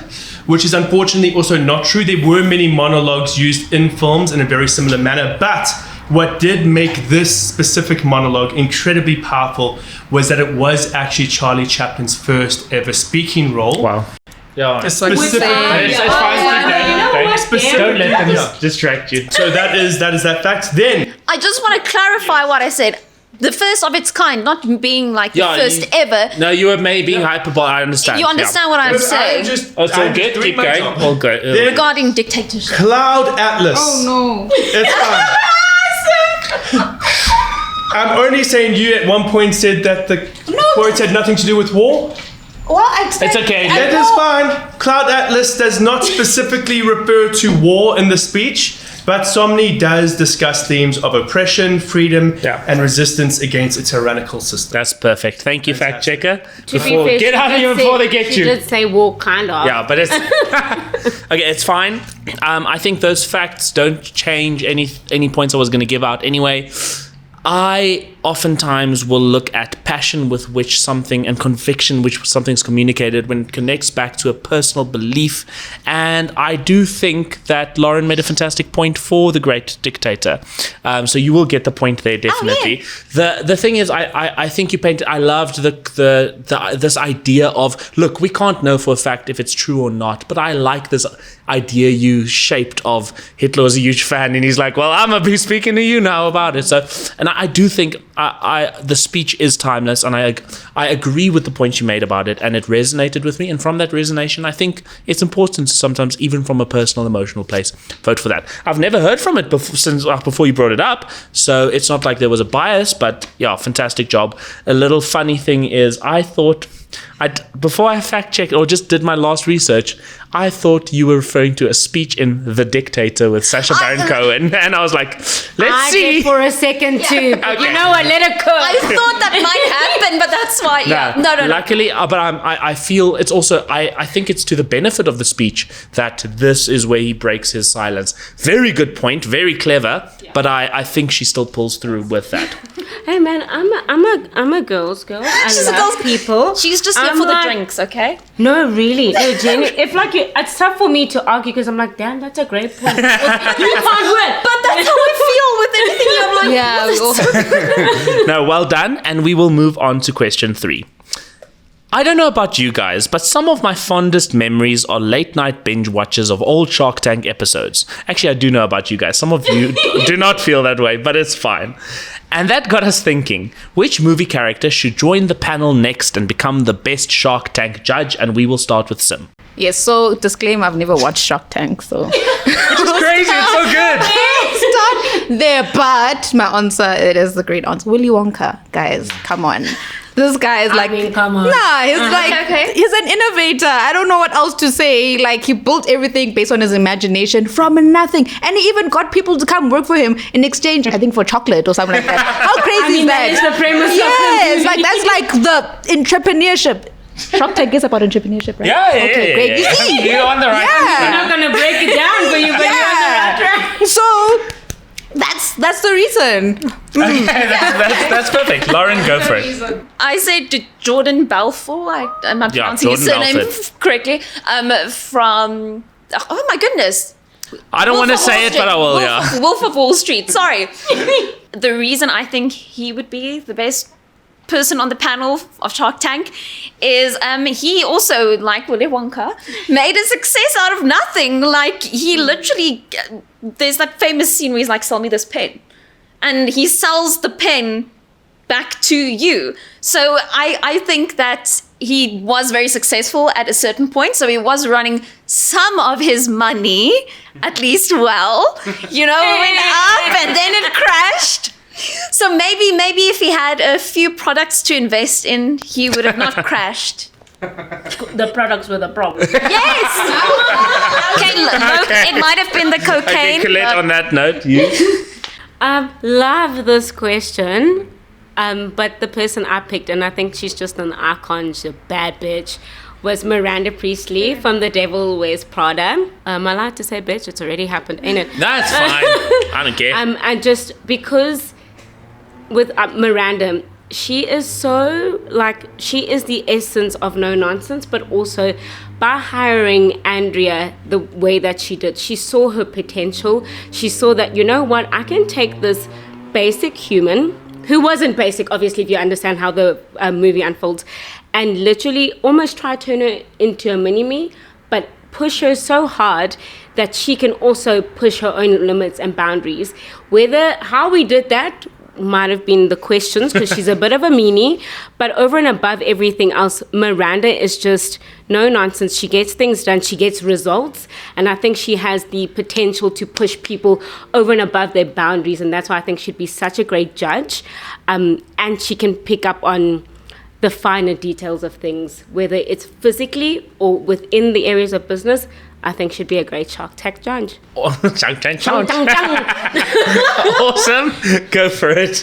which is unfortunately also not true. There were many monologues used in films in a very similar manner, but what did make this specific monologue incredibly powerful was that it was actually Charlie Chaplin's first ever speaking role. Wow. Yeah. Specific- It's fine. You know what? Don't let them Yeah. distract you. So that is that fact. Then I just want to clarify what I said. The first of its kind, not being like the Yeah, first ever. No, you were maybe being hyperbolic. I understand. You understand what I'm saying Oh, it's all good. Keep going. All good. Then regarding dictatorship. Cloud Atlas. No. It's fine. I'm only saying you at one point said that the quote had nothing to do with war. Well, It's okay. That is fine. Cloud Atlas does not specifically refer to war in the speech, but Somni does discuss themes of oppression, freedom, Yeah. and resistance against a tyrannical system. That's perfect. Thank you, fact checker. To be fair, Get out of here before they get She you. did say war, kind of. Yeah, but it's okay. It's fine. I think those facts don't change any points I was going to give out anyway. I oftentimes will look at passion with which something and conviction which something's communicated when it connects back to a personal belief, and I do think that Lauren made a fantastic point for the great dictator. So you will get the point there definitely. The thing is, I think you painted. I loved the this idea of, look, we can't know for a fact if it's true or not, but I like this idea you shaped of Hitler was a huge fan, and he's like, well, I'm gonna be speaking to you now about it. So, and I do think the speech is timeless, and I agree with the point you made about it, and it resonated with me. And from that resonation, I think it's important to sometimes, even from a personal, emotional place, vote for that. I've never heard from it before you brought it up, so it's not like there was a bias. But yeah, fantastic job. A little funny thing is, I thought. Before I fact checked or just did my last research, I thought you were referring to a speech in The Dictator with Sacha Baron Cohen, and I was like, let's I see. did for a second too, but you know what? Let it cook. I thought that might happen, but that's why. Yeah. No. Luckily, but I feel it's also, I think it's to the benefit of the speech that this is where he breaks his silence. Very good point, very clever, but I think she still pulls through with that. Hey man, I'm a girl's girl. She's I a love girl's- people. She's just here I'm for the like- drinks, okay? No, really. No, genuinely. If like it's tough for me to argue because I'm like, damn, that's a great point. You can't win. But that's how I feel with everything. I'm like, Yeah, we all No, well done, and we will move on to question 3. I don't know about you guys, but some of my fondest memories are late night binge watches of old Shark Tank episodes. Actually, I do know about you guys. Some of you do not feel that way, but it's fine. And that got us thinking, which movie character should join the panel next and become the best Shark Tank judge? And we will start with Sim. Yes, so disclaimer, I've never watched Shark Tank, so Which is crazy, it's so good. start there. But my answer, it is the great answer. Willy Wonka, guys, come on. This guy is like, mean, come on. Nah, he's like, okay. he's an innovator. I don't know what else to say. Like, he built everything based on his imagination from nothing. And he even got people to come work for him in exchange, I think, for chocolate or something like that. How crazy is that? That is the premise Yes, of like, that's like the entrepreneurship. Shark Tank is about entrepreneurship, right? Yeah, Okay, great. You see? You're on the right Yeah. I'm not gonna break it down for you, but you're on the right track. So that's the reason. that's perfect. Lauren, go for it. I said Jordan Balfour. Am I pronouncing his Jordan surname Belfort. correctly? From oh my goodness, I don't want to say it, but I will, yeah. Wolf of Wall Street. Sorry. The reason I think he would be the best person on the panel of Shark Tank is he also, like Willy Wonka, made a success out of nothing. Like he literally, there's that famous scene where he's like, sell me this pen. And he sells the pen back to you. So I think that he was very successful at a certain point. So he was running some of his money, at least well, you know, went up and then it crashed. So maybe if he had a few products to invest in, he would have not crashed. The products were the problem. Yes! Okay, it might have been the cocaine. Okay, Colette, on that note, you? Love this question. But the person I picked, and I think she's just an icon, she's a bad bitch, was Miranda Priestley from The Devil Wears Prada. I like to say bitch, it's already happened, ain't it? That's fine. I don't care. And just because with Miranda, she is so, like, she is the essence of no nonsense, but also by hiring Andrea the way that she did, she saw her potential. She saw that, you know what, I can take this basic human, who wasn't basic, obviously, if you understand how the movie unfolds, and literally almost try to turn her into a mini-me, but push her so hard that she can also push her own limits and boundaries. How we did that might have been the questions, because she's a bit of a meanie, but over and above everything else, Miranda is just no nonsense. She gets things done, she gets results, and I think she has the potential to push people over and above their boundaries, and that's why I think she'd be such a great judge. And she can pick up on the finer details of things, whether it's physically or within the areas of business. I think she'd be a great Shark Tank judge. Shark Tank judge. Awesome. Go for it.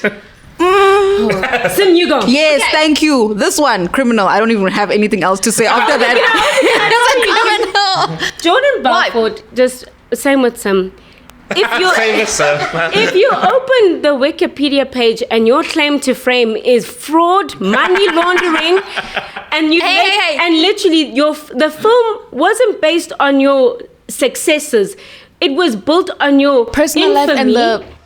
Sim, you go. Yes, thank you. This one, criminal. I don't even have anything else to say after that. It's a criminal. Jordan Belfort, just same with Sim. If you open the Wikipedia page and your claim to fame is fraud, money laundering, and and literally the film wasn't based on your successes, it was built on your personal life and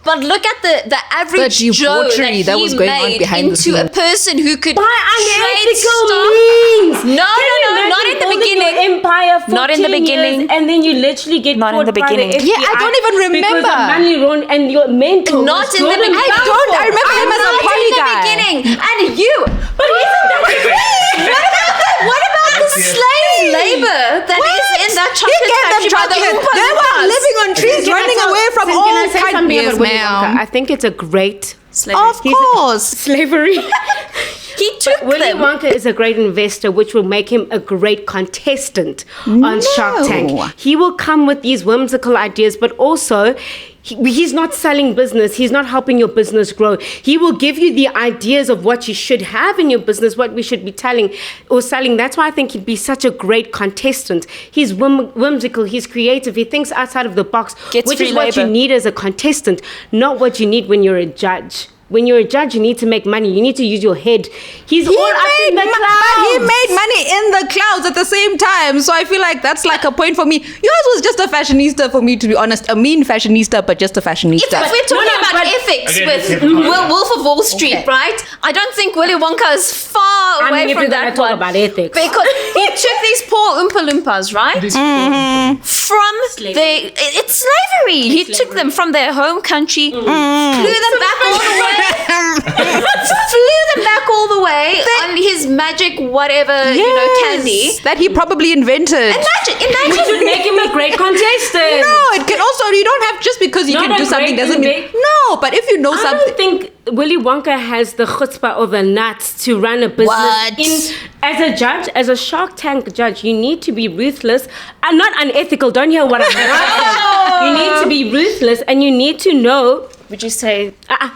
But look at the average Joe that was going on behind into a person who could buy trade unethical stock. means. No, not in the beginning. Empire for Not in the 10 beginning. years, and then you literally get Not caught in the beginning. by the FBI Yeah, I don't even remember. because of money run and your mentor. Not was in the Jordan beginning. Belfort. I remember him as a Not poly in the guy. beginning. And you. But isn't that What about the slave labor that is in that He chocolate gave them factory by the chocolate. Oompa They were Loompas? living on trees, running away from Can all I say something kinds. about Willy Wonka? I think it's a great Slavery. Of course. slavery. He took Willy them. Wonka is a great investor, which will make him a great contestant on Shark Tank. He will come with these whimsical ideas, but also he's not selling business. He's not helping your business grow. He will give you the ideas of what you should have in your business, what we should be telling or selling. That's why I think he'd be such a great contestant. He's whimsical. He's creative. He thinks outside of the box, Gets which free is what you labor. need as a contestant, not what you need when you're a judge. When you're a judge, you need to make money. You need to use your head. He's all up in the clouds. But he made money in the clouds at the same time. So I feel like that's like a point for me. Yours was just a fashionista, for me, to be honest. A mean fashionista, but just a fashionista. If we're talking about ethics with Wolf of Wall Street, right? I don't think Willy Wonka is far away if from we're gonna that talk one. about ethics. Because he took these poor Oompa Loompas, right? From Slavery. it's slavery. He took them from their home country, flew them back all the way. Flew them back all the way on his magic whatever, candy. That he probably invented. Which would make him a great contestant. No, it can also, you don't have, just because you Not can a do something great doesn't mean. invent- No, but if you know I something. don't think Willy Wonka has the chutzpah or the nuts to run a business. What? As a judge, as a Shark Tank judge, you need to be ruthless and not unethical. Don't hear what I'm saying. You need to be ruthless and you need to know. Would you say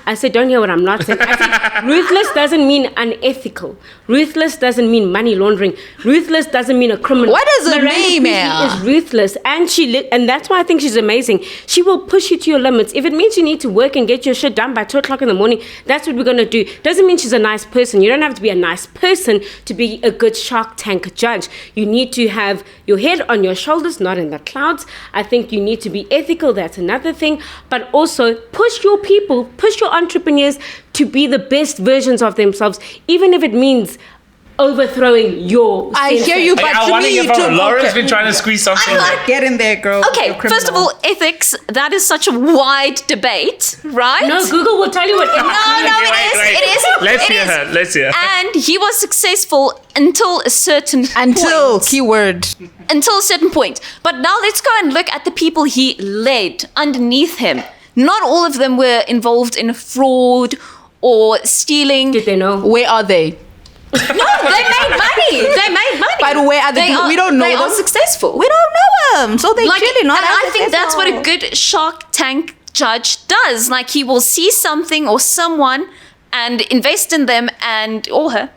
I said, don't hear what I'm not saying. I said, ruthless doesn't mean unethical. Ruthless doesn't mean money laundering. Ruthless doesn't mean a criminal. What does it mean, Miranda Priestley is ruthless, and and that's why I think she's amazing. She will push you to your limits. If it means you need to work and get your shit done by 2:00 in the morning, that's what we're gonna do. Doesn't mean she's a nice person. You don't have to be a nice person to be a good Shark Tank judge. You need to have your head on your shoulders, not in the clouds. I think you need to be ethical. That's another thing. But also push your people, push your entrepreneurs to be the best versions of themselves, even if it means overthrowing your I hear you, but I to want to me, hear from too, Lauren's okay. been trying to squeeze something in. Get in there, girl. Okay, You're first of criminal. all, ethics, that is such a wide debate, right? No, Google will tell you what. No, Wait. it is. Let's hear her. Let's hear her. And he was successful until a certain Until, point. keyword. Until a certain point. But now let's go and look at the people he led underneath him. Not all of them were involved in fraud or stealing. Did they know? Where are they? No, they made money. But where are they? We don't know They them. are successful. We don't know them, so they clearly not. And I think that's what a good. good Shark Tank judge does. Like, he will see something or someone and invest in them or her.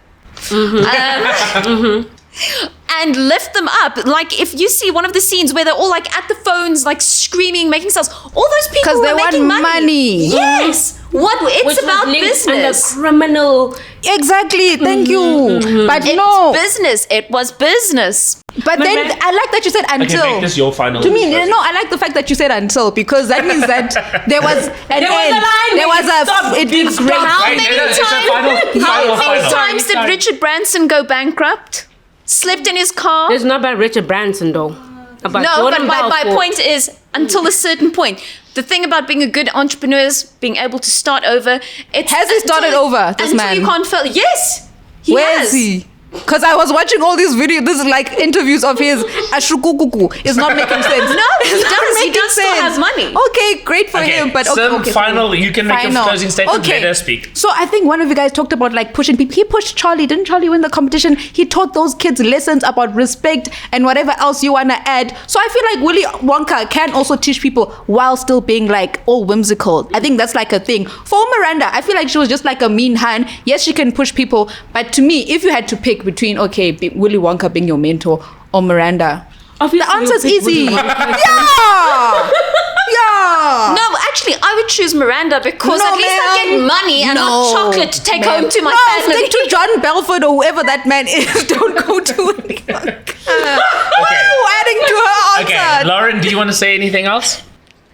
And lift them up. Like, if you see one of the scenes where they're all like at the phones, like screaming, making sales, all those people Because they were want making money. Yes. It's about business. Criminal. Exactly. Thank you. But no. Business. It was business. But then I like that you said until. Okay, make this your final. To me, no, I like the fact that you said until, because that means that there was an There was end. a line. There was Stop. it is great. How Wait, many no, it's a times? final. How many Final. times did Richard Branson go bankrupt? Slept in his car? It's not about Richard Branson though. About No, Jordan but my Belfort. point is, until a certain point. The thing about being a good entrepreneur is being able to start over. Has he started over, this man? Until you can't fail. Yes, he Where has. is he? Because I was watching all these videos, this is like interviews of his. Ashukukuku is not making sense. No, he It's not does. He making does still sense. have money. Okay, great for him. But some okay, final. You can make Final. a closing statement. Okay. Let her speak. So I think one of you guys talked about like pushing people. He pushed Charlie. Didn't Charlie win the competition? He taught those kids lessons about respect and whatever else you want to add. So I feel like Willy Wonka can also teach people while still being like all whimsical. I think that's like a thing. For Miranda, I feel like she was just like a mean hand. Yes, she can push people. But to me, if you had to pick between, Willy Wonka being your mentor or Miranda, Obviously, the answer's you'll pick easy. Willy Wonka. Yeah. No, actually, I would choose Miranda because No, at least I ma'am. get money and not chocolate to take home to my no, family. stick to John Belford or whoever that man is. Don't go to Willy Wonka. Why are you adding to her Okay, answer? Lauren, do you want to say anything else?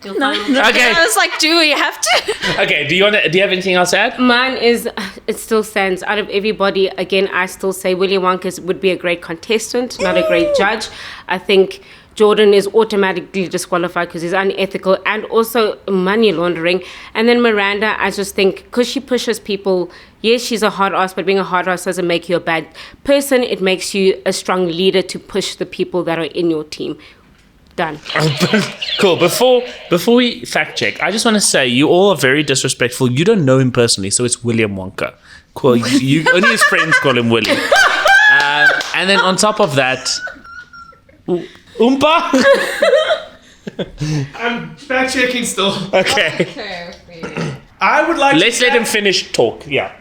No. Okay. I was like, do we have to? Okay, do you have anything else to add? Mine is, it still stands. Out of everybody, again, I still say Willy Wonka would be a great contestant, not a great judge. I think Jordan is automatically disqualified because he's unethical and also money laundering. And then Miranda, I just think, because she pushes people, yes, she's a hard ass, but being a hard ass doesn't make you a bad person. It makes you a strong leader to push the people that are in your team. Done. Cool. Before we fact check, I just want to say you all are very disrespectful. You don't know him personally, so it's William Wonka. Cool. You only his friends call him Willy. And then on top of that, Oompa. I'm fact checking still. Okay. I would like Let's let him finish talk. Yeah.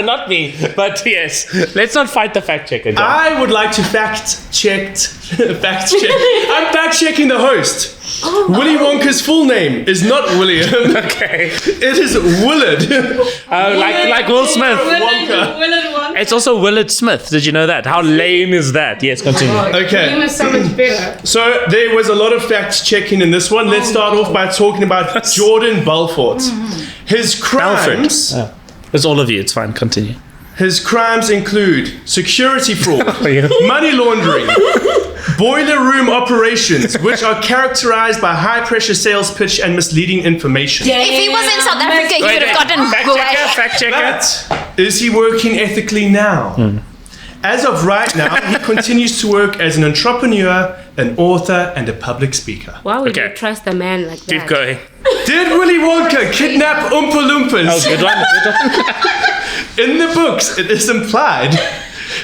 Not me, but yes. Let's not fight the fact checker. John. I would like to fact check. I'm fact checking the host. Willy Wonka's full name is not William. Okay. It is Willard. Like Will Smith. Wonka. It's also Willard Smith. Did you know that? How lame is that? Yes, continue. Okay. is so much better. So there was a lot of fact checking in this one. Let's start off by talking about Jordan Belfort. His crimes. Alfred. It's all of you. It's fine. Continue. His crimes include security fraud, money laundering, boiler room operations, which are characterized by high pressure sales pitch and misleading information. If he was in South Africa, he would have gotten Fact checker. But is he working ethically now? As of right now, he continues to work as an entrepreneur, an author, and a public speaker. Why would Okay. you trust a man like that? Keep going. Did Willy Wonka kidnap Oompa Loompas? Oh, good one. Good one. In the books, it is implied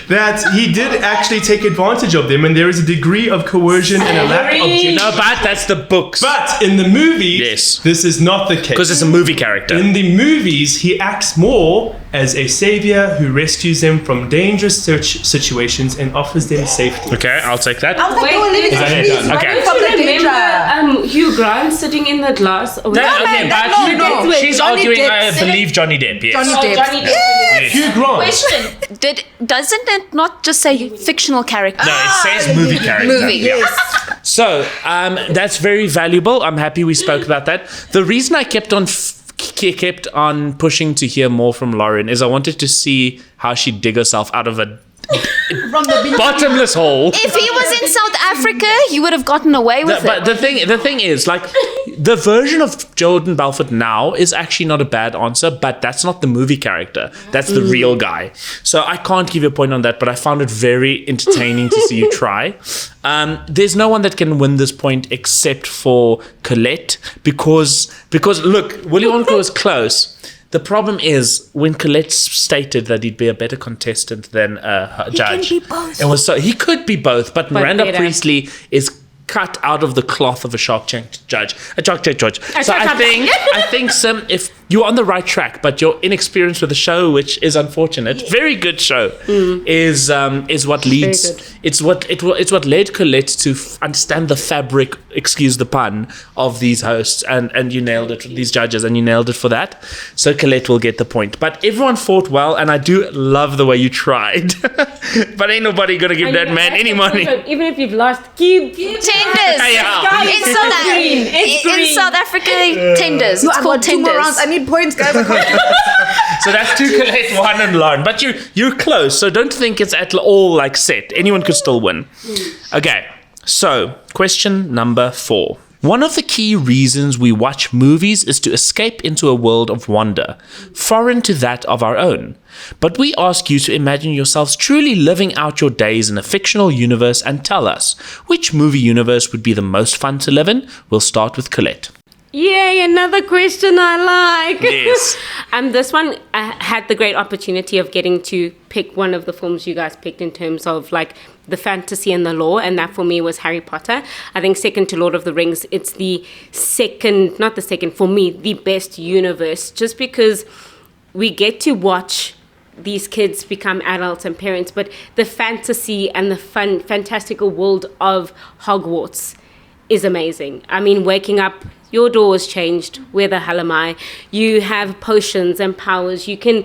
that he did actually take advantage of them, and there is a degree of coercion and a lack of genuine. No, but that's the books. But in the movies, Yes. this is not the case. Because it's a movie character. In the movies, he acts more as a savior who rescues them from dangerous situations and offers them safety. Okay, I'll take that. I was like, Wait, no, leave it is to that me. done? Okay. From the danger. Remember Hugh Grant sitting in the glass? Okay, but she's Johnny arguing, Depp. I believe Johnny Depp, yes. Johnny Depp. Yes. Hugh Grant. Question: doesn't it not just say fictional character? No, it says movie character. Movie. Yeah. So, that's very valuable. I'm happy we spoke about that. The reason I kept kept on pushing to hear more from Lauren is I wanted to see how she'd dig herself out of a From the bottomless hole. If he was in South Africa, he would have gotten away with But the thing is, like, the version of Jordan Belfort now is actually not a bad answer, but that's not the movie character. That's the real guy. So I can't give you a point on that, but I found it very entertaining to see you try. There's no one that can win this point except for Colette because look, Willy Wonka was close. The problem is when Colette stated that he'd be a better contestant than a judge. He can be both. It was so he could be both, but Miranda better. Priestley is cut out of the cloth of a Shark Tank judge. So I think Sim, if you're on the right track, but you're inexperienced with the show, which is unfortunate. Very good show is what leads. It's what led Colette to understand the fabric. Excuse the pun of these hosts, and you nailed it. These judges, and you nailed it for that. So Colette will get the point. But everyone fought well, and I do love the way you tried. But ain't nobody gonna give that man any money. Even if you've lost, keep Tenders. Yeah. In South Africa, tenders. It's called two more tenders. rounds. I need points, guys. I can't- So that's 2 Colette, 1 and Lauren. But you're close, so don't think it's at all like set. Anyone could still win. Okay, so question number 4. One of the key reasons we watch movies is to escape into a world of wonder, foreign to that of our own. But we ask you to imagine yourselves truly living out your days in a fictional universe and tell us, which movie universe would be the most fun to live in? We'll start with Colette. Yay, another question I like. Yes. This one, I had the great opportunity of getting to pick one of the films you guys picked in terms of like the fantasy and the lore, and that for me was Harry Potter. I think second to Lord of the Rings, it's the second, not the second, for me, the best universe, just because we get to watch these kids become adults and parents, but the fantasy and the fantastical world of Hogwarts is amazing. I mean, waking up, your door is changed. Where the hell am I? You have potions and powers. You can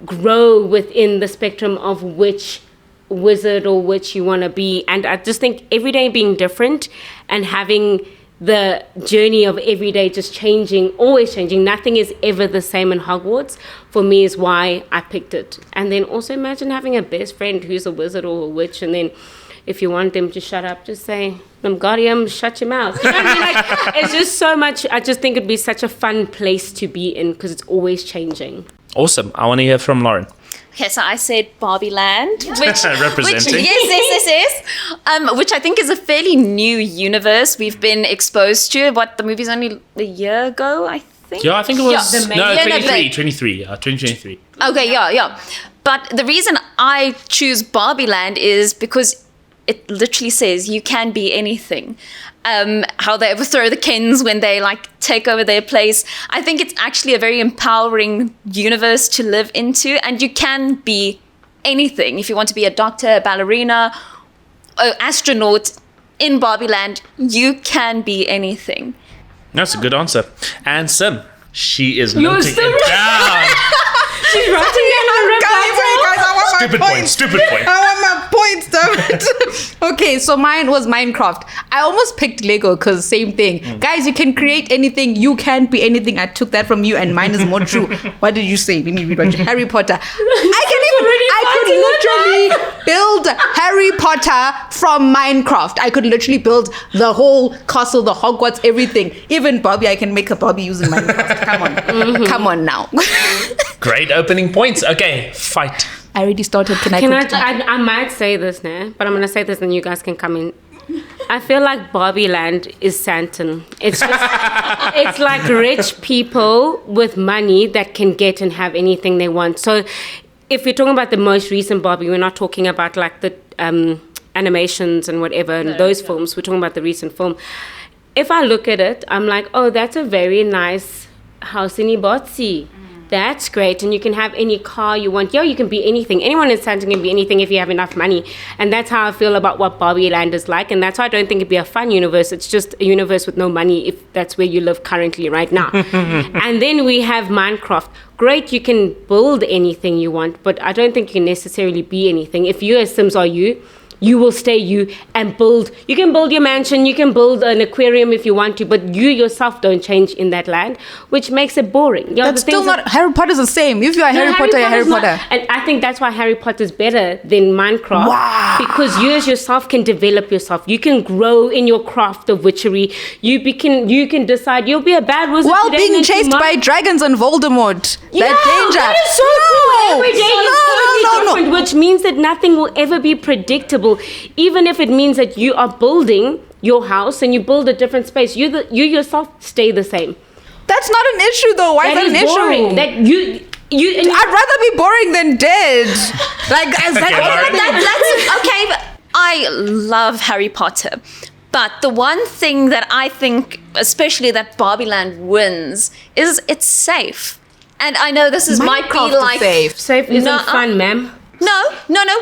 grow within the spectrum of which wizard or witch you want to be. And I just think every day being different and having the journey of every day just changing, always changing. Nothing is ever the same in Hogwarts, for me, is why I picked it. And then also imagine having a best friend who's a wizard or a witch, and then if you want them to shut up, just say, Wingardium, shut your mouth. You know what I mean? Like, it's just so much. I just think it'd be such a fun place to be in because it's always changing. Awesome. I want to hear from Lauren. Okay, so I said Barbie Land, which Representing. yes. Which I think is a fairly new universe we've been exposed to. What, the movie's only a year ago, I think. Yeah, I think it was Yeah, no, yeah, 2023. 2023. Okay, yeah. But the reason I choose Barbie Land is because it literally says you can be anything. How they overthrow the Kens when they like take over their place. I think it's actually a very empowering universe to live into, and you can be anything. If you want to be a doctor, a ballerina, an astronaut in Barbie Land, you can be anything. That's a good answer. And Sim, she is noting it down. She's writing it Guys, I want my points. Stupid point. I want my points, damn it. Okay, so mine was Minecraft. I almost picked Lego because same thing. Guys, you can create anything. You can be anything. I took that from you, and mine is more true. What did you say? Let me read what you Harry Potter. I could literally build Harry Potter from Minecraft. I could literally build the whole castle, the Hogwarts, everything. Even Bobby, I can make a Bobby using Minecraft. Come on. Come on now. Great opening points. Okay, fight. I already started. I might say this now, but I'm going to say this and you guys can come in. I feel like Barbie Land is Santon. It's just, it's like rich people with money that can get and have anything they want. So if we're talking about the most recent Barbie, we're not talking about like the animations and whatever, and those films. We're talking about the recent film. If I look at it, I'm like, oh, that's a very nice house in Ibotsi. That's great. And you can have any car you want. You can be anything. Anyone in Santa can be anything if you have enough money. And that's how I feel about what Barbie Land is like. And that's why I don't think it'd be a fun universe. It's just a universe with no money if that's where you live currently right now. And then we have Minecraft. Great, you can build anything you want, but I don't think you can necessarily be anything. If you're a Sims, are you? you will stay you and build. You can build your mansion, you can build an aquarium if you want to, but you yourself don't change in that land, which makes it boring. You know, That's the things still not Harry Potter's the same. If you are Harry Potter, you're Harry Potter's Potter. not- and I think that's why Harry Potter's better than Minecraft. Wow. Because you as yourself can develop yourself. You can grow in your craft of witchery. You can decide you'll be a bad wizard While today being and then chased tomorrow- by dragons and Voldemort. Yeah, That danger. that is so cool. Every day is totally no. different, which means that nothing will ever be predictable. Even if it means that you are building your house and you build a different space, you yourself stay the same. That's not an issue though. Why is that That an is boring. issue? That you I'd rather be boring than dead. Like, is that That's okay, but I love Harry Potter. But the one thing that I think, especially that Barbie Land wins, is it's safe. And I know this is might be Minecraft is like safe. safe isn't Nuh-uh. fun, ma'am. No.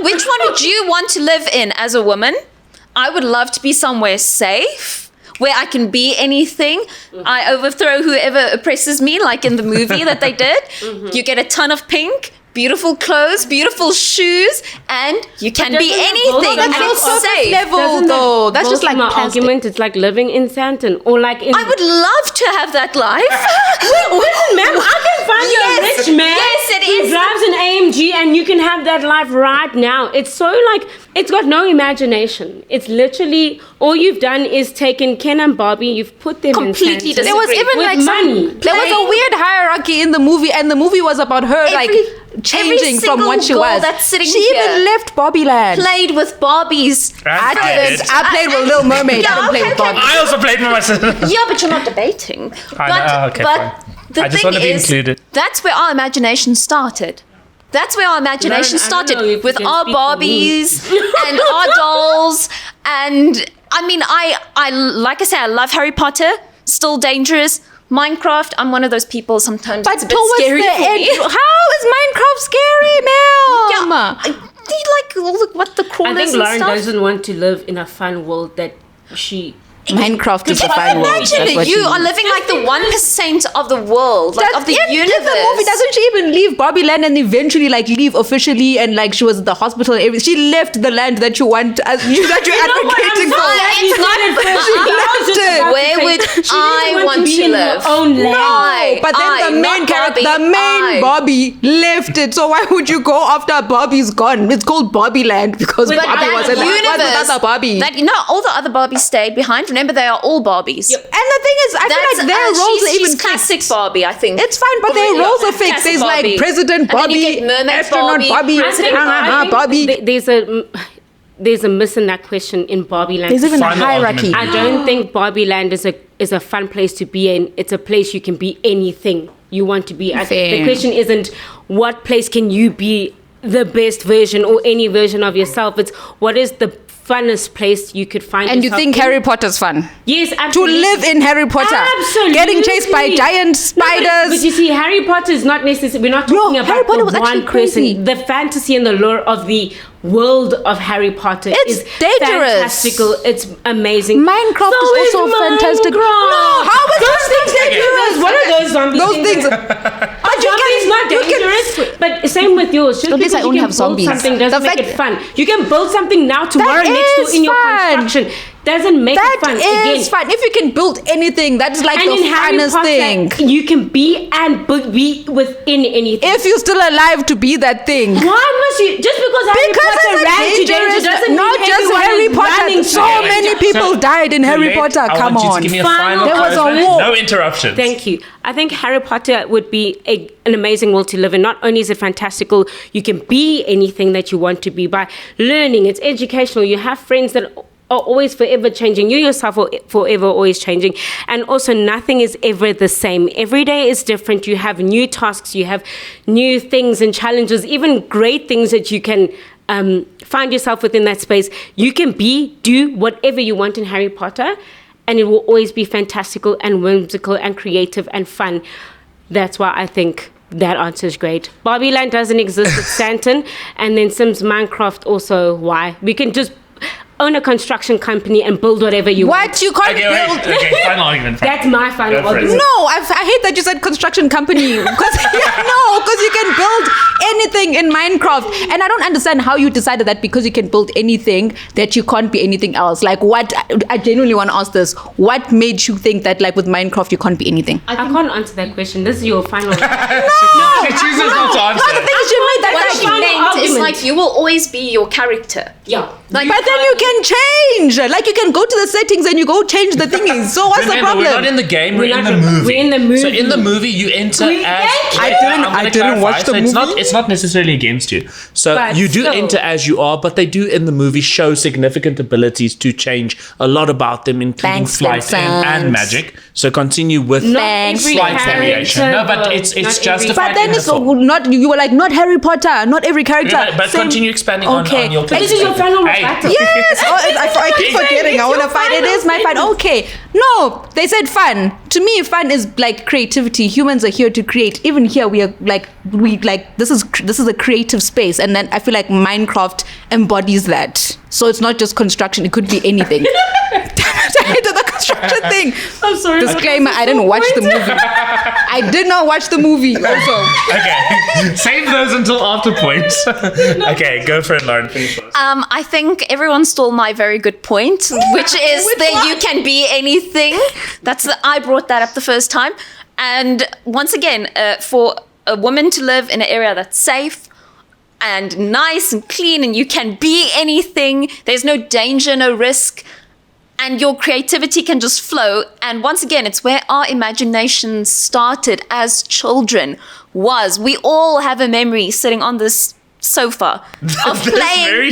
Which one would you want to live in as a woman? I would love to be somewhere safe where I can be anything. I overthrow whoever oppresses me, like in the movie that they did. You get a ton of pink, beautiful clothes, beautiful shoes, and you can be doesn't that anything. build And up it's surface safe. level Doesn't that though. That's build just like my plastic. argument. It's like living in Santon or like in. I would love to have that life. Listen, ma'am, I can find you a Yes, rich man yes, it who is. drives an AMG and you can have that life right now. It's so like, it's got no imagination. It's literally, all you've done is taken Ken and Barbie, you've put them Completely in Santon. There was Disagree. even With like money. there was a weird hierarchy in the movie, and the movie was about her Every changing from single what she girl was. that's sitting she here even left Bobby Land. Played with Barbies. I didn't. I played with Little Mermaid. Yeah, I didn't play okay, with Barbie. I also played for myself. Yeah, but you're not debating. Okay, fine. The I just thing want to be is, included. that's where our imagination started. That's where our imagination I don't know started if with you can our speak for me. Barbies and our dolls. And I mean, I like I say, I love Harry Potter. Still dangerous. Minecraft, I'm one of those people sometimes But it's a bit towards scary the for end, me. how is Minecraft scary, Mel? I need like all the, what the I crawlers think and Lauren stuff. doesn't want to live in a fun world that she. Minecraft is a fun world. Imagine That's what you she are means. living like the 1% of the world, like of the universe. In the movie, doesn't she even leave Barbie Land and eventually like leave officially and like she was at the hospital and everything? She left the land that you want, that you're advocating for. It's not- Where would I want to live? Own land. No, but then I, the main not character, Barbie, the main I. Barbie left it. So why would you go after Barbie's gone? It's called Barbie Land because But Barbie that wasn't universe, without Barbie. that all the other Barbies stayed behind. Remember, they are all Barbies. And the thing is, I feel like their roles are even she's classic fixed. Barbie, I think. It's fine, but their roles are fixed. Classic There's like Barbie. President And then Barbie, you get Mermaid astronaut Barbie, President Barbie. There's a miss in that question in Barbie Land. There's even a Final hierarchy. argument. I don't think Barbie Land is a fun place to be in. It's a place you can be anything you want to be. Fair. The question isn't what place can you be the best version or any version of yourself. It's what is the funnest place you could find And you yourself think in. Harry Potter's fun? Yes, To absolutely. live in Harry Potter. Absolutely. Getting chased by giant spiders. But you see, Harry Potter is not necessarily, we're not talking Harry about Potter was the actually one person. crazy. The fantasy and the lure of the world of Harry Potter It's is dangerous. fantastical. It's amazing. Minecraft is also fantastic. No, how is those things dangerous? What are those zombies? Those things. But zombies not dangerous. But same with yours. Just Zombies, because I you only can have build zombies. something doesn't The make fact- it fun. You can build something now tomorrow That next door is in your fun. construction. Doesn't make That it fun. is Again, fun. If you can build anything, that's like and the in Harry funnest Potter, thing. you can be and be within anything. If you're still alive to be that thing. Why must you? Just because Harry Because Potter it's a ran to danger dangerous, doesn't not mean just everyone Harry is running Potter. to So danger. many people died in Harry Potter. I Come want you on. to give me a Final final There was a closure. war. No interruptions. Thank you. I think Harry Potter would be an amazing world to live in. Not only is it fantastical, you can be anything that you want to be by learning. It's educational. You have friends that are always forever changing. You yourself are forever always changing. And also nothing is ever the same. Every day is different. You have new tasks. You have new things and challenges, even great things that you can find yourself within that space. You can do whatever you want in Harry Potter, and it will always be fantastical and whimsical and creative and fun. That's why I think that answer is great. Barbie Land doesn't exist. It's Santon. And then Sims Minecraft also. Why? We can just own a construction company and build whatever you want. What? You can't Okay, build. wait. Okay, final argument. That's my final Go for it. argument. No, I hate that you said construction company. Because you can build anything in Minecraft. And I don't understand how you decided that because you can build anything that you can't be anything else. Like what, I genuinely want to ask this. What made you think that like with Minecraft you can't be anything? I can't answer that question. This is your final. She chooses not to answer. I think she made that What question. she final meant is argument. like you will always be your character. Yeah. Like, But then you can change. Like you can go to the settings and you go change the thingies. So what's the Remember, problem? we're not in the game, we're in not- the movie. we're in the movie. So in the movie, you enter We- as... I didn't- I'm gonna I didn't watch clarify. the So movie. it's not necessarily against you. So But you do still. enter as you are, but they do in the movie show significant abilities to change a lot about them, including Thanks, flight and Vincent. magic. So continue with Not Thanks. every slight character, variation. No, but though. it's Not justified. But then in the it's film. not, you were like, not Harry Potter, not every character. Yeah, but Same- continue expanding on your... But this is your final Hey. rebuttal. Yes, I keep forgetting. I want to find it is my fun. Okay, no, they said fun. To me, fun is like creativity. Humans are here to create. Even here, we are like this is a creative space, and then I feel like Minecraft embodies that. So it's not just construction; it could be anything. I hated the construction thing. I'm sorry. Disclaimer: I didn't watch the movie. I did not watch the movie. Also, Okay, save those until after points. Okay, go for it, Lauren. Finish first. I think everyone stole my very good point, which is that you can be anything. I brought that up the first time. And once again, for a woman to live in an area that's safe and nice and clean, and you can be anything, there's no danger, no risk, and your creativity can just flow. And once again, it's where our imagination started as children. We all have a memory sitting on this sofa of playing Very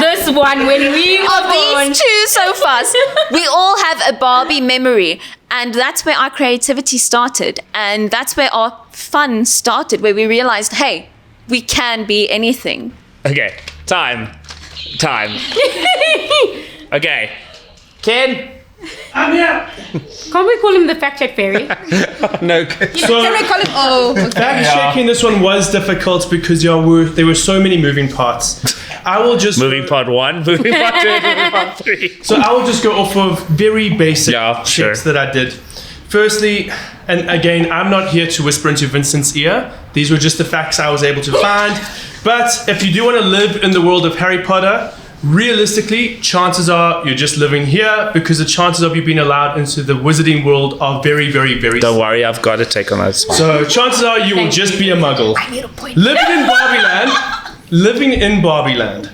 This one when we were of born. these two sofas. We all have a Barbie memory, and that's where our creativity started, and that's where our fun started, where we realized, hey, we can be anything. Okay, time. Okay, Ken. I'm here. Can't we call him the fact check fairy? No. So, can we call it? Oh, fact checking this one was difficult because there were so many moving parts. I will just Moving part 1, moving part 2, moving part 3. So I will just go off of very basic Yeah, checks sure. that I did. Firstly, and again, I'm not here to whisper into Vincent's ear. These were just the facts I was able to find. But if you do want to live in the world of Harry Potter, realistically, chances are you're just living here because the chances of you being allowed into the wizarding world are very, very, very Don't small. worry, I've got a take on that. So chances are you will just be a muggle. I need a point. Living in Barbie Land.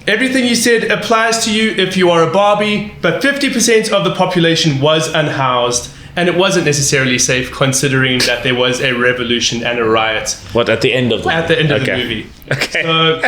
Everything you said applies to you if you are a Barbie, but 50% of the population was unhoused, and it wasn't necessarily safe considering that there was a revolution and a riot What, at the end of the at the end of the Okay. movie. Okay. So,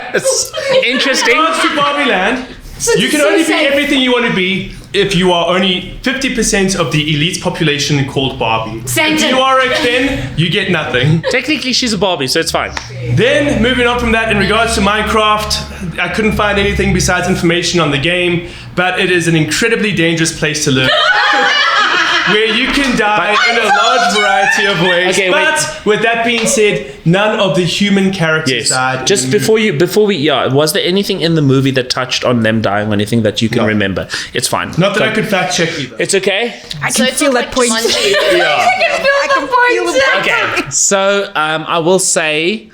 Interesting. in regards to Barbie Land, you can only be everything you want to be if you are only 50% of the elite population called Barbie. If you are a Ken, you get nothing. Technically, she's a Barbie, so it's fine. Then, moving on from that, in regards to Minecraft, I couldn't find anything besides information on the game, but it is an incredibly dangerous place to live. Where you can die in a large variety of ways. Okay, wait. but with that being said, none of the human characters Yes. died. Just before we, was there anything in the movie that touched on them dying or anything that you can No. remember? It's fine. Not that I could fact check either. It's okay. I So can it's feel not that like point. Jumanji. Okay. So I will say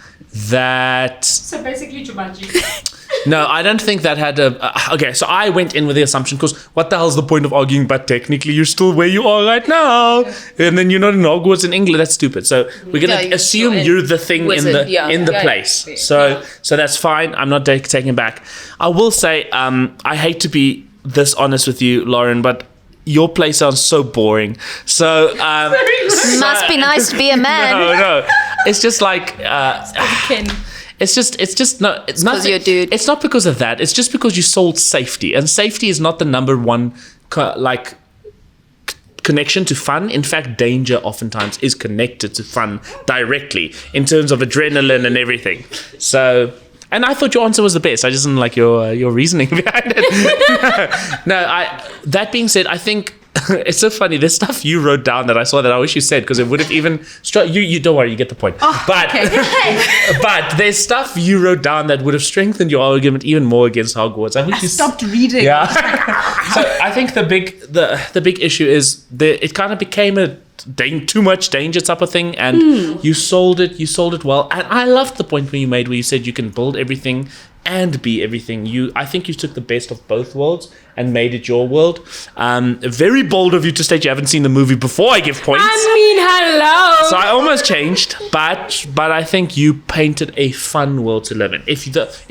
that So basically Jumanji. no, I don't think that had a. Okay, so I went in with the assumption because what the hell's the point of arguing? But technically, you're still where you are right now, and then you're not in Hogwarts in England. That's stupid. So we're gonna Yeah, assume you're you're the thing wizard, in the yeah. in the Yeah, place. yeah. So that's fine. I'm not taking it back. I will say I hate to be this honest with you, Lauren, but your play sounds so boring. So Must be nice to be a man. no. It's just like it's just no. It's not 'cause you're a dude. It's not because of that. It's just because you sold safety, and safety is not the number one connection to fun. In fact, danger oftentimes is connected to fun directly in terms of adrenaline and everything. So. And I thought your answer was the best. I just didn't like your reasoning behind it. No, that being said, I think it's so funny. There's stuff you wrote down that I saw that I wish you said, because it would have even struck you. You don't worry, you get the point. But but there's stuff you wrote down that would have strengthened your argument even more against Hogwarts. I wish you stopped reading. Yeah. So I think the big issue is it kind of became a too much danger type of thing, and you sold it well. And I loved the point where you said you can build everything and be everything. I think you took the best of both worlds and made it your world. Very bold of you to state you haven't seen the movie before I give points. Hello. So I almost changed, but I think you painted a fun world to live in. If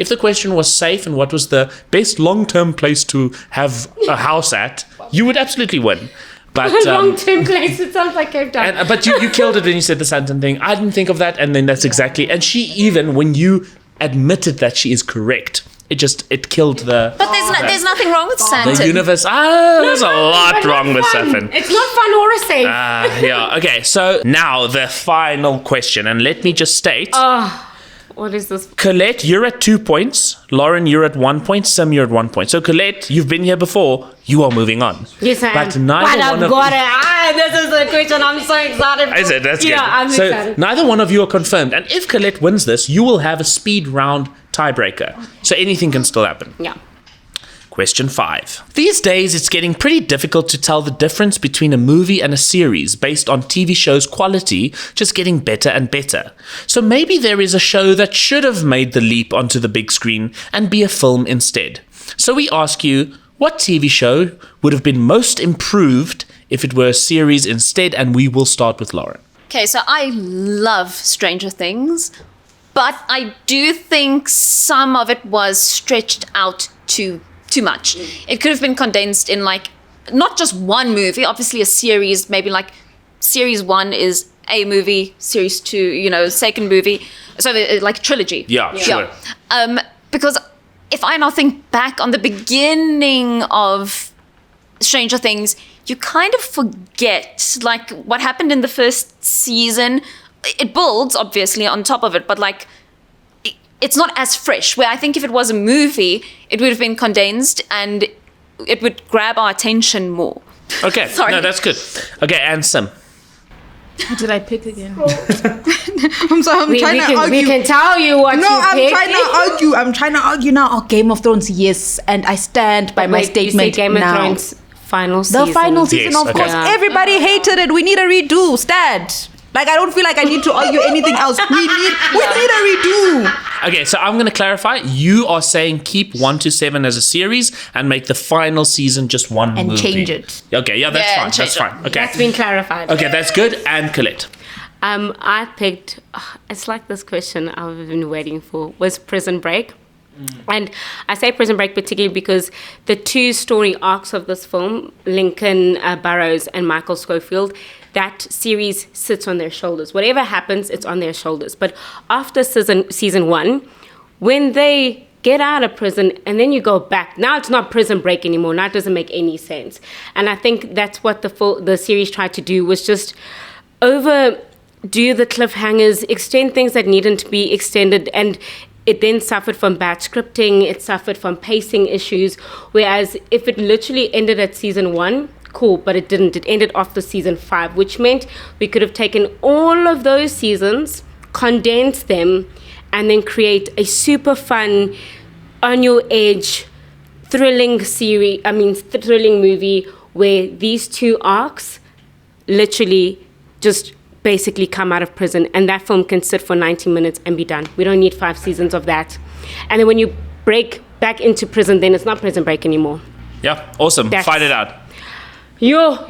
the question was safe and what was the best long-term place to have a house at, you would absolutely win. But long-term place, it sounds like Cape Town. But you killed it when you said the Santon thing. I didn't think of that, and then that's exactly. And she even, when you admitted that she is correct, it killed the. But there's nothing wrong with Santon. The universe. There's a lot wrong with Santon. It's not fun or a safe. Yeah. Okay. So now the final question, and let me just state. What is this? Colette, you're at 2 points. Lauren, you're at 1 point. Sim, you're at 1 point. So Colette, you've been here before. You are moving on. Yes, I am. But neither one of this is the question I'm so excited for. Is it? That's good. Yeah, I'm excited. Neither one of you are confirmed. And if Colette wins this, you will have a speed round tiebreaker. So anything can still happen. Yeah. Question 5. These days, it's getting pretty difficult to tell the difference between a movie and a series based on TV shows' quality just getting better and better. So maybe there is a show that should have made the leap onto the big screen and be a film instead. So we ask you, what TV show would have been most improved if it were a series instead? And we will start with Lauren. Okay, so I love Stranger Things, but I do think some of it was stretched out too much. It could have been condensed in not just one movie, obviously a series, maybe series 1 is a movie, series 2, second movie, so like trilogy. Yeah, sure. Because if I now think back on the beginning of Stranger Things, you kind of forget what happened in the first season. It builds obviously on top of it, but it's not as fresh, where I think if it was a movie, it would have been condensed and it would grab our attention more. Okay, Sorry. No, that's good. Okay, and Sim. What did I pick again? I'm sorry, trying to argue. We can tell you what you picked. I'm trying to argue now. Game of Thrones, yes. And I stand by my statement you say Game now. of Thrones final season. The final season, Yes, of course. okay. Everybody hated it. We need a redo. Stand. I don't feel like I need to argue anything else. We need a redo. Okay, so I'm going to clarify. You are saying keep 1 to 7 as a series and make the final season just one And movie. change it. Okay, yeah, that's Yeah, fine. and That's change fine. it. Okay. That's been clarified. Okay, that's good. And Colette. I picked, it's like this question I've been waiting for, was Prison Break. And I say Prison Break particularly because the 2 story arcs of this film, Lincoln Burrows and Michael Schofield, that series sits on their shoulders. Whatever happens, it's on their shoulders. But after season 1, when they get out of prison and then you go back, now it's not Prison Break anymore. Now it doesn't make any sense. And I think that's what the series tried to do, was just overdo the cliffhangers, extend things that needn't to be extended, and it then suffered from bad scripting, it suffered from pacing issues, whereas if it literally ended at season 1, cool, but it didn't. It ended after season 5, which meant we could have taken all of those seasons, condensed them, and then create a super fun, on your edge, thrilling movie where these 2 arcs literally just basically come out of prison, and that film can sit for 90 minutes and be done. We don't need 5 seasons of that. And then when you break back into prison, then it's not Prison Break anymore. Yeah, awesome. Fight it out. Yo,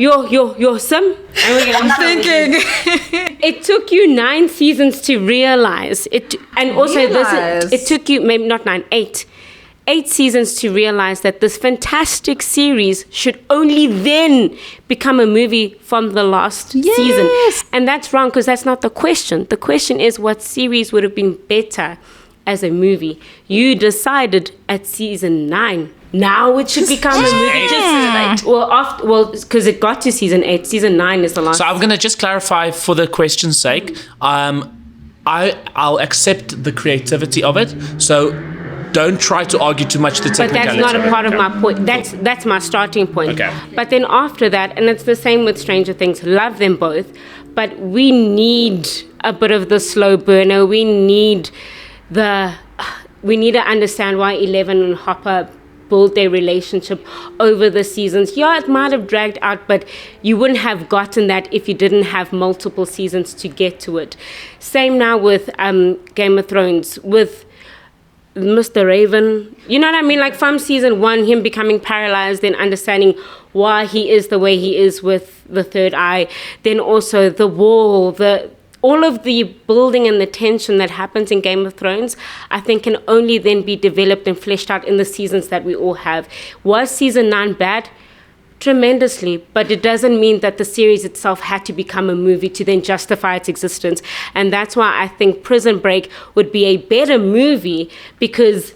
Sim. I'm Thinking. It took you 9 seasons to realize it, and also it took you maybe not 9, 8 seasons to realize that this fantastic series should only then become a movie from the last season. And that's wrong, because that's not the question. The question is what series would have been better as a movie. You decided at season 9. Now it should become a movie. Because it got to season 8. Season 9 is the last. So I'm going to just clarify for the question's sake. I'll accept the creativity of it. So don't try to argue too much the But technicality. that's not a part of my point. That's my starting point. Okay. But then after that, and it's the same with Stranger Things, love them both, but we need a bit of the slow burner. We need to understand why Eleven and Hopper build their relationship over the seasons. Yeah, it might have dragged out, but you wouldn't have gotten that if you didn't have multiple seasons to get to it. Same now with Game of Thrones, with Mr. Raven. You know what I mean? Like from season 1, him becoming paralyzed and understanding why he is the way he is with the third eye. Then also the wall, all of the building and the tension that happens in Game of Thrones, I think can only then be developed and fleshed out in the seasons that we all have. Was season 9 bad? Tremendously, but it doesn't mean that the series itself had to become a movie to then justify its existence. And that's why I think Prison Break would be a better movie, because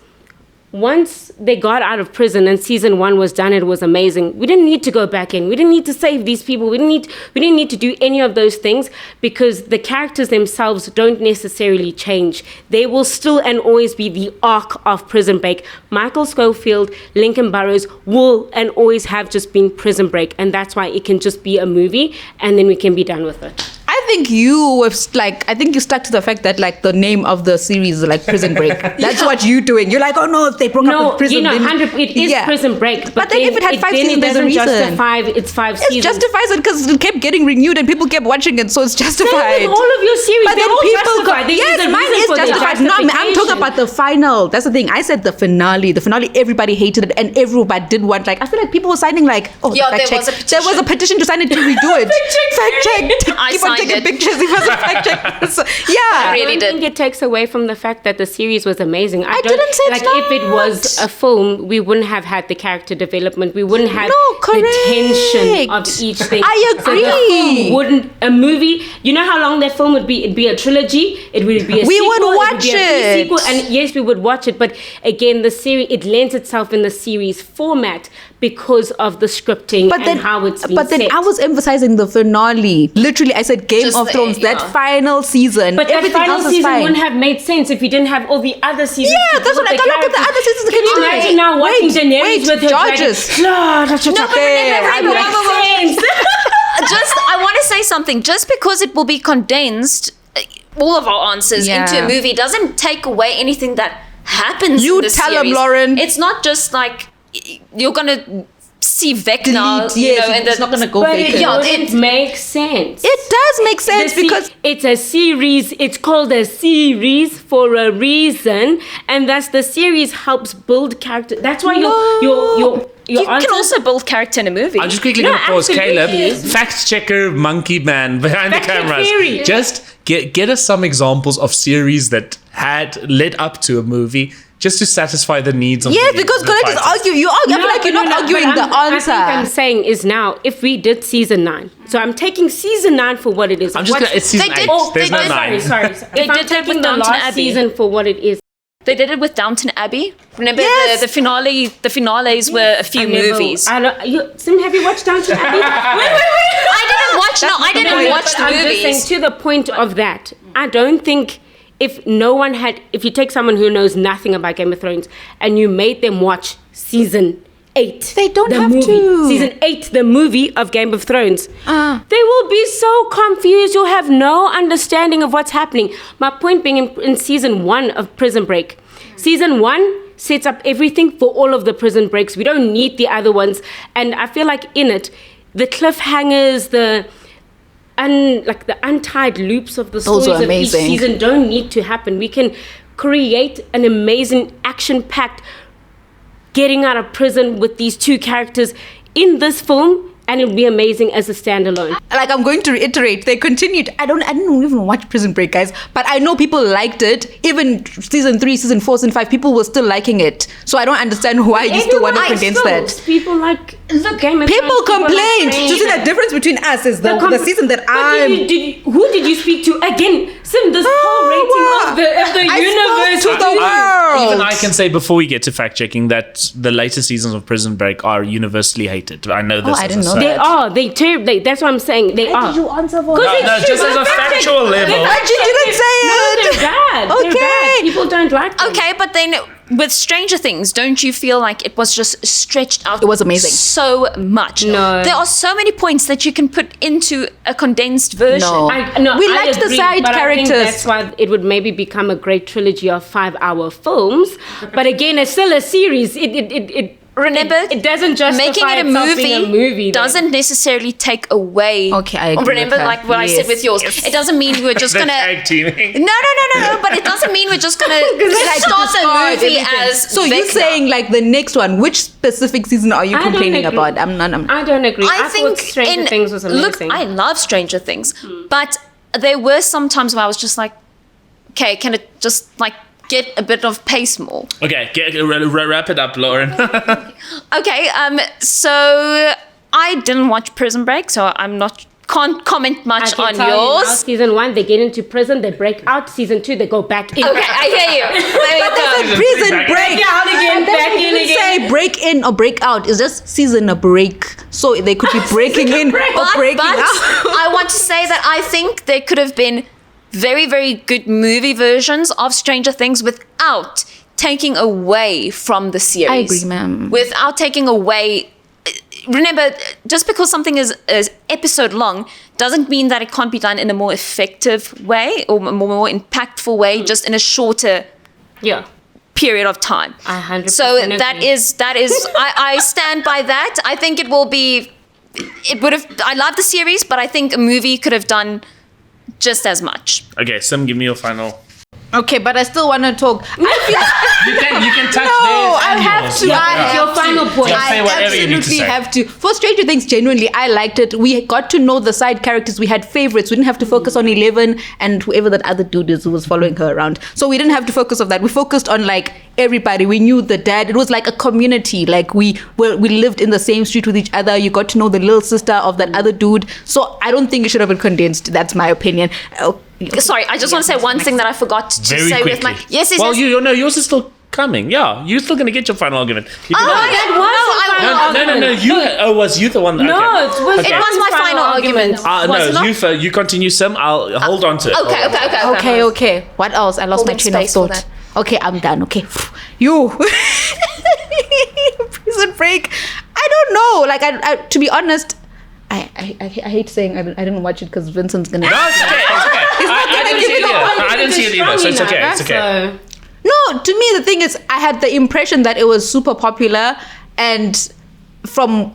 once they got out of prison and season 1 was done, it was amazing. We didn't need to go back in. We didn't need to save these people. We didn't need to do any of those things, because the characters themselves don't necessarily change. They will still and always be the arc of Prison Break. Michael Scofield, Lincoln Burrows will and always have just been Prison Break, and that's why it can just be a movie and then we can be done with it. I think you stuck to the fact that like the name of the series is like Prison Break. That's what you're doing. You're like, oh no, they broke up with prison. It is Prison Break. But then if it had 5 seasons, there's a reason. Justify it's 5 seasons. It justifies it because it kept getting renewed and people kept watching it, so it's justified. Same with all of your series, but they're then all people justified. yes, mine is justified. No, I'm talking about the final. That's the thing. I said the finale. The finale, everybody hated it, and everybody did want, like, I feel like people were signing like, oh, Yeah, fact there check. was a petition. There was a petition to sign it to redo it. Fact check. I Keep on signed taking it. pictures. It was a fact check. So, yeah. I really don't did. think it takes away from the fact that the series was amazing. I didn't say it's like if it not. was a film, we wouldn't have had the character development. We wouldn't have No, correct. the tension of each thing. I So the agree. film wouldn't a movie? You know how long that film would be? It'd be a trilogy. It would be a We sequel. would it watch would be a it. pre-sequel, and yes, we would watch it. But again, the series it lends itself in the series format because of the scripting and how it's been But then set. I was emphasizing the finale. Literally, I said Game Just of the- Thrones. That yeah. final season. But that everything final else is season fine. wouldn't have made sense if you didn't have all the other seasons. Yeah, to that's build what I got. Look at the other seasons. Can you imagine now watching Daenerys with her Georges. I want to say something. Just because it will be condensed, all of our answers Yeah. into a movie doesn't take away anything that happens. You in the tell 'em, series. Lauren. It's not just like you're gonna see Vecna, Delete, you yes, know, and it's not gonna go But vacant. it Yeah, wouldn't make sense. It does make sense because it's a series. It's called a series for a reason, and that's the series helps build character. That's why your you can answers- also build character in a movie. I'm just quickly No, going to pause, Caleb. absolutely. Fact checker, monkey man behind the Fact check cameras. theory. Just get us some examples of series that had led up to a movie, just to satisfy the needs of yes, the because the Colette is fighters. argue. You argue. I feel like you're not arguing the I answer. think I'm saying is now if we did season 9, so I'm taking season 9 for what it is. I'm just gonna, it's season They did- 8. Oh, There's no did- 9. Sorry. They If I'm did it taking with the Downton last Abbey. season for what it is. They did it with Downton Abbey. Remember Yes. the finale? The finales were a few movies. Sim, have you watched Downton Abbey? I didn't watch the I'm just saying, movies. to the point of that, I don't think if you take someone who knows nothing about Game of Thrones and you made them watch season 8, They don't the have movie, to. season 8, the movie of Game of Thrones, they will be so confused. You'll have no understanding of what's happening. My point being in season 1 of Prison Break, season 1 sets up everything for all of the prison breaks. We don't need the other ones, and I feel like in it, the cliffhangers, the untied loops of the Those stories were of each amazing. season don't need to happen. We can create an amazing action-packed getting out of prison with these two characters in this film, and it'll be amazing as a standalone. Like, I'm going to reiterate, they continued. I didn't even watch Prison Break, guys, but I know people liked it. Even season 3, season 4, season 5, people were still liking it. So I don't understand why you still want to condense that. People like the Game of People Thrones, complained. like Do you see the difference between us is the season that But I'm... who did you speak to? Again, Sim, this whole rating of the I universe. spoke to the world. Even I can say before we get to fact checking that the later seasons of Prison Break are universally hated. I know this. I as didn't a know side. They are. They terribly. That's what I'm saying. They are. Did you answer for Because that? No, it's just true. as a factual level. But you didn't say No, it. they're bad. They're Okay. bad. People don't like them. Okay, but then with Stranger Things, don't you feel like it was just stretched out? It was amazing. So much. No. There are so many points that you can put into a condensed version. No. We I liked the agree, side but I think characters. that's why it would maybe become a great trilogy of 5-hour films. But again, it's still a series. Remember, it doesn't justify making it itself being a movie then. doesn't necessarily take away. Okay, I agree Remember, with her. like what I said Yes, with yours. yes. It doesn't mean we're just The gonna. tag teaming. No. But it doesn't mean we're just gonna Like start the discard movie everything. as. So you're Vecna. saying like the next one? Which specific season are you I don't complaining agree. about? I don't agree. I think thought Stranger Things was amazing. Look, I love Stranger Things, but there were some times where I was just like, okay, can it just like get a bit of pace more? Okay, wrap it up, Lauren. Okay, so I didn't watch Prison Break, so can't comment I much can on tell you now, yours. season 1, they get into prison, they break out. Season 2, they go back in. Okay, I hear you. There you go. Prison Back break. out again, back in Didn't again. say break in or break out. It's just season a break. So they could be breaking in or breaking But out. I want to say that I think there could have been very, very good movie versions of Stranger Things without taking away from the series. I agree, ma'am. Without taking away. Remember, just because something is episode long doesn't mean that it can't be done in a more effective way or more impactful way, just in a shorter Yeah. period of time. I 100% So agree. that is I stand by that. I think it would have, I love the series, but I think a movie could have done just as much. Okay, Sim, give me your final. Okay, but I still want to talk. You can touch No, theirs I and have yours. to. Yeah. I Yeah. have Your to. final point. Yeah, say I whatever you need to absolutely say. have to. For Stranger Things, genuinely, I liked it. We got to know the side characters. We had favorites. We didn't have to focus on 11 and whoever that other dude is who was following her around. So we didn't have to focus on that. We focused on like everybody. We knew the dad. It was like a community. Like we lived in the same street with each other. You got to know the little sister of that other dude. So I don't think it should have been condensed. That's my opinion. Sorry, I just want to say one thing that I forgot to Very say quickly. with my. Yes. Well, yours is still coming. Yeah, you're still gonna get your final argument. You can- No. Was you the one? That, No, okay. it was, It was my final argument. Was it No, not? you continue, Sim. I'll hold on to it. Okay. What else? I lost my Holding train of space for thought. Okay, I'm done. Okay. You. Prison Break. I don't know. Like, I to be honest, I hate saying I didn't watch it because Vincent's gonna. No, it's okay. It's okay. I didn't see it either. I didn't see it either, so it's okay. It's okay. No, to me the thing is, I had the impression that it was super popular, and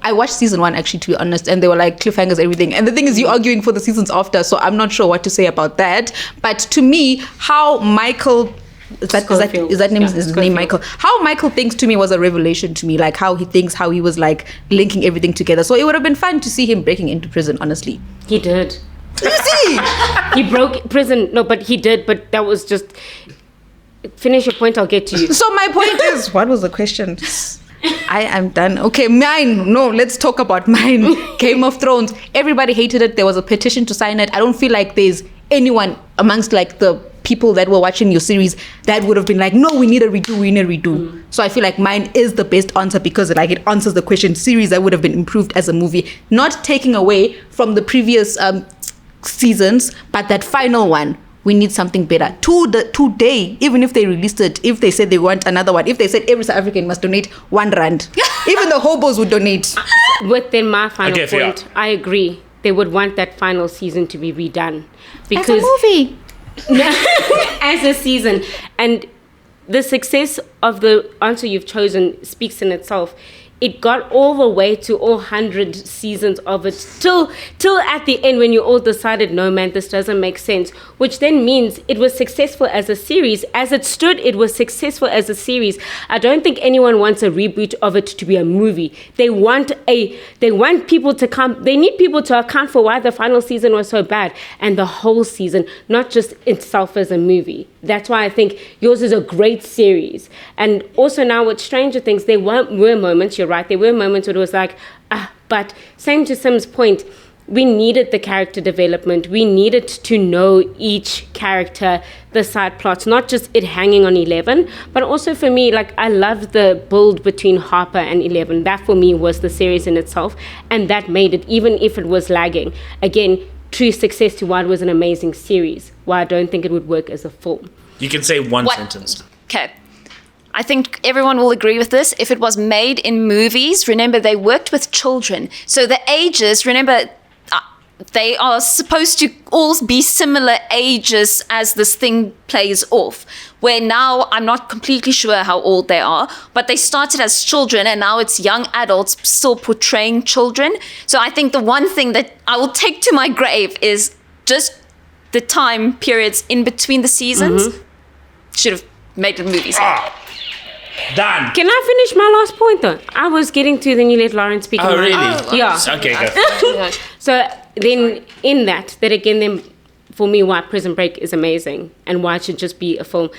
I watched season 1 actually, to be honest, and they were like cliffhangers, everything. And the thing is, you're arguing for the seasons after, so I'm not sure what to say about that. But to me, how Michael. Is that name his name Michael? How Michael thinks to me was a revelation to me, like how he thinks, how he was like linking everything together. So it would have been fun to see him breaking into prison, honestly. He did. You see? He broke prison. No, but he did. But that was just. Finish your point. I'll get to you. So my point is, what was the question? I am done. Okay, mine. No, let's talk about mine. Game of Thrones. Everybody hated it. There was a petition to sign it. I don't feel like there's anyone amongst like the people that were watching your series that would have been like, no, we need a redo. So I feel like mine is the best answer because like it answers the question. Series that would have been improved as a movie, not taking away from the previous seasons, but that final one. We need something better. Today, even if they released it, if they said they want another one, if they said every South African must donate R1, even the hobos would donate. Within my final Okay, fair. point, I agree. They would want that final season to be redone As a movie. as a season. And the success of the answer you've chosen speaks in itself. It got all the way to all 100 seasons of it till at the end when you all decided, no man, this doesn't make sense, which then means it was successful as a series. As it stood, it was successful as a series. I don't think anyone wants a reboot of it to be a movie. They want people to come, they need people to account for why the final season was so bad and the whole season, not just itself as a movie. That's why I think yours is a great series. And also now with Stranger Things, there were moments, you're right, there were moments where it was like, but same to Sim's point, we needed the character development. We needed to know each character, the side plots, not just it hanging on 11, but also for me, like I loved the build between Harper and 11. That for me was the series in itself, and that made it, even if it was lagging, again, true success to why it was an amazing series, why I don't think it would work as a film. You can say one sentence. Okay. I think everyone will agree with this. If it was made in movies, remember they worked with children. So the ages, remember, they are supposed to all be similar ages as this thing plays off. Where now, I'm not completely sure how old they are, but they started as children and now it's young adults still portraying children. So I think the one thing that I will take to my grave is just the time periods in between the seasons. Should have made the movies. Done. Can I finish my last point though? I was getting to then you let Lauren speak. Oh, really? Yeah. Okay, go. So then in that again then for me why Prison Break is amazing and why it should just be a film.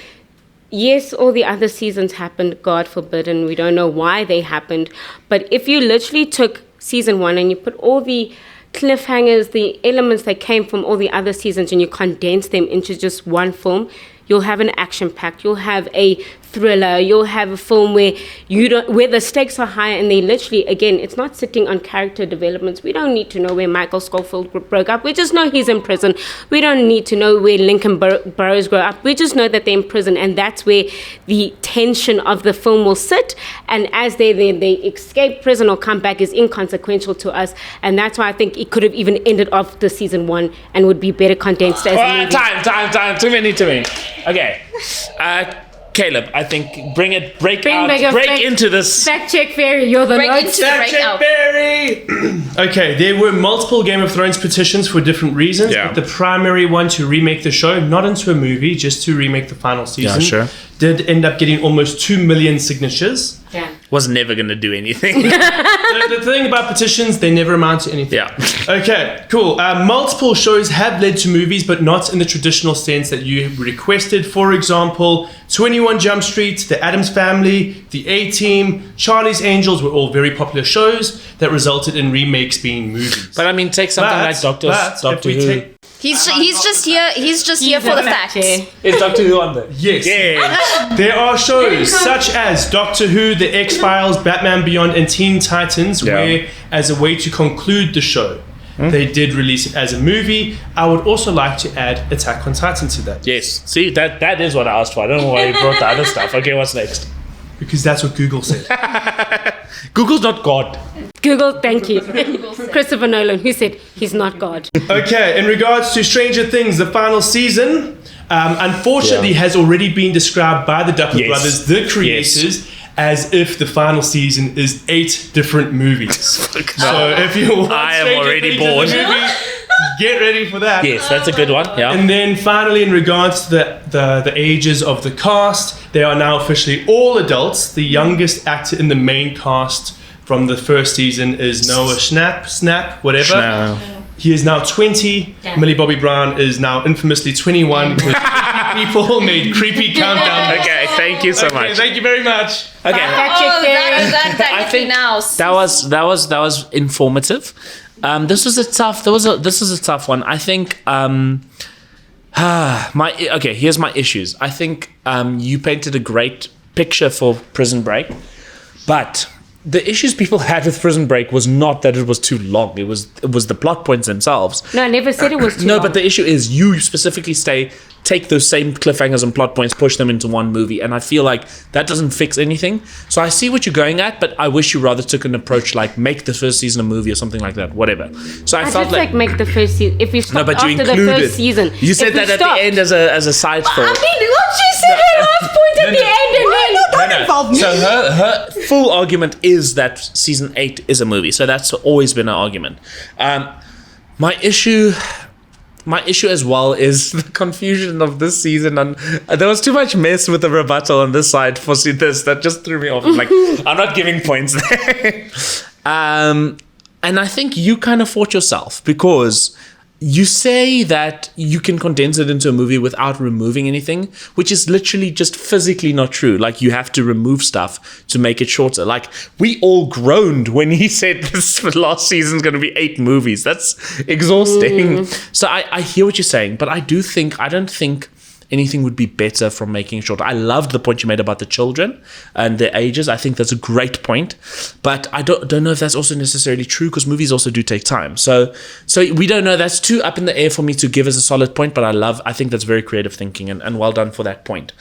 Yes, all the other seasons happened, God forbid, and we don't know why they happened. But if you literally took season 1 and you put all the cliffhangers, the elements that came from all the other seasons and you condense them into just one film, you'll have an action pack, you'll have a thriller, you'll have a film where where the stakes are high and they literally, again, it's not sitting on character developments. We don't need to know where Michael Scofield broke up. We just know he's in prison. We don't need to know where Lincoln Burrows grew up. We just know that they're in prison, and that's where the tension of the film will sit. And as they escape prison or come back is inconsequential to us, and that's why I think it could have even ended off the season 1 and would be better condensed as a movie. Time. Too many. Okay. Caleb, I think break into this. Fact check fairy, you're the notes. Fact check fairy. Okay, there were multiple Game of Thrones petitions for different reasons. Yeah. But the primary one to remake the show, not into a movie, just to remake the final season, did end up getting almost 2 million signatures. Yeah. Was never going to do anything. The thing about petitions, they never amount to anything. Yeah. Okay, cool. Multiple shows have led to movies, but not in the traditional sense that you requested. For example, 21 Jump Street, The Addams Family, The A-Team, Charlie's Angels were all very popular shows that resulted in remakes being movies. But I mean, take something like Doctor Who. He's just here for the facts. Is Doctor Who on there? Yes. Yeah. There are shows such as Doctor Who, The X-Files, Batman Beyond, and Teen Titans, where, as a way to conclude the show, they did release it as a movie. I would also like to add Attack on Titan to that. Yes. See, that is what I asked for. I don't know why you brought the other stuff. Okay, what's next? Because that's what Google said. Google's not God. Google, thank you. Christopher Nolan, who said he's not God. Okay, in regards to Stranger Things, the final season, unfortunately, has already been described by the Duffer Brothers, the creators, as if the final season is 8 different movies. So if you want I am Stranger already Things bored. as a movie, get ready for that. Yes, that's a good one. Yeah. And then finally, in regards to the ages of the cast, they are now officially all adults. The youngest actor in the main cast from the first season is Noah Snap, whatever. Schnapp. He is now 20. Yeah. Millie Bobby Brown is now infamously 21 because people made creepy countdown. Okay, thank you so much. Thank you very much. Okay. I think now. That was informative. This was a tough one. I think here's my issues. I think you painted a great picture for Prison Break, but the issues people had with Prison Break was not that it was too long. It was the plot points themselves. No, I never said it was too long. But the issue is you specifically take those same cliffhangers and plot points, push them into one movie, and I feel like that doesn't fix anything. So I see what you're going at, but I wish you rather took an approach like make the first season a movie or something like that, whatever. So I felt just like make the first season. If you stop but you after the included. first season, You said that at the end as a side thought. I mean, what she said her last point at the end, and then involve me. So her full argument is that season 8 is a movie. So that's always been her argument. My issue as well is the confusion of this season, and there was too much mess with the rebuttal on this side for this that just threw me off. I'm like, I'm not giving points there. And I think you kind of fought yourself because you say that you can condense it into a movie without removing anything, which is literally just physically not true. Like, you have to remove stuff to make it shorter. Like, we all groaned when he said this last season's going to be 8 movies. That's exhausting. So I hear what you're saying, but I don't think anything would be better from making it shorter. I loved the point you made about the children and their ages. I think that's a great point, but I don't know if that's also necessarily true because movies also do take time. So we don't know. That's too up in the air for me to give as a solid point, but I think that's very creative thinking and well done for that point.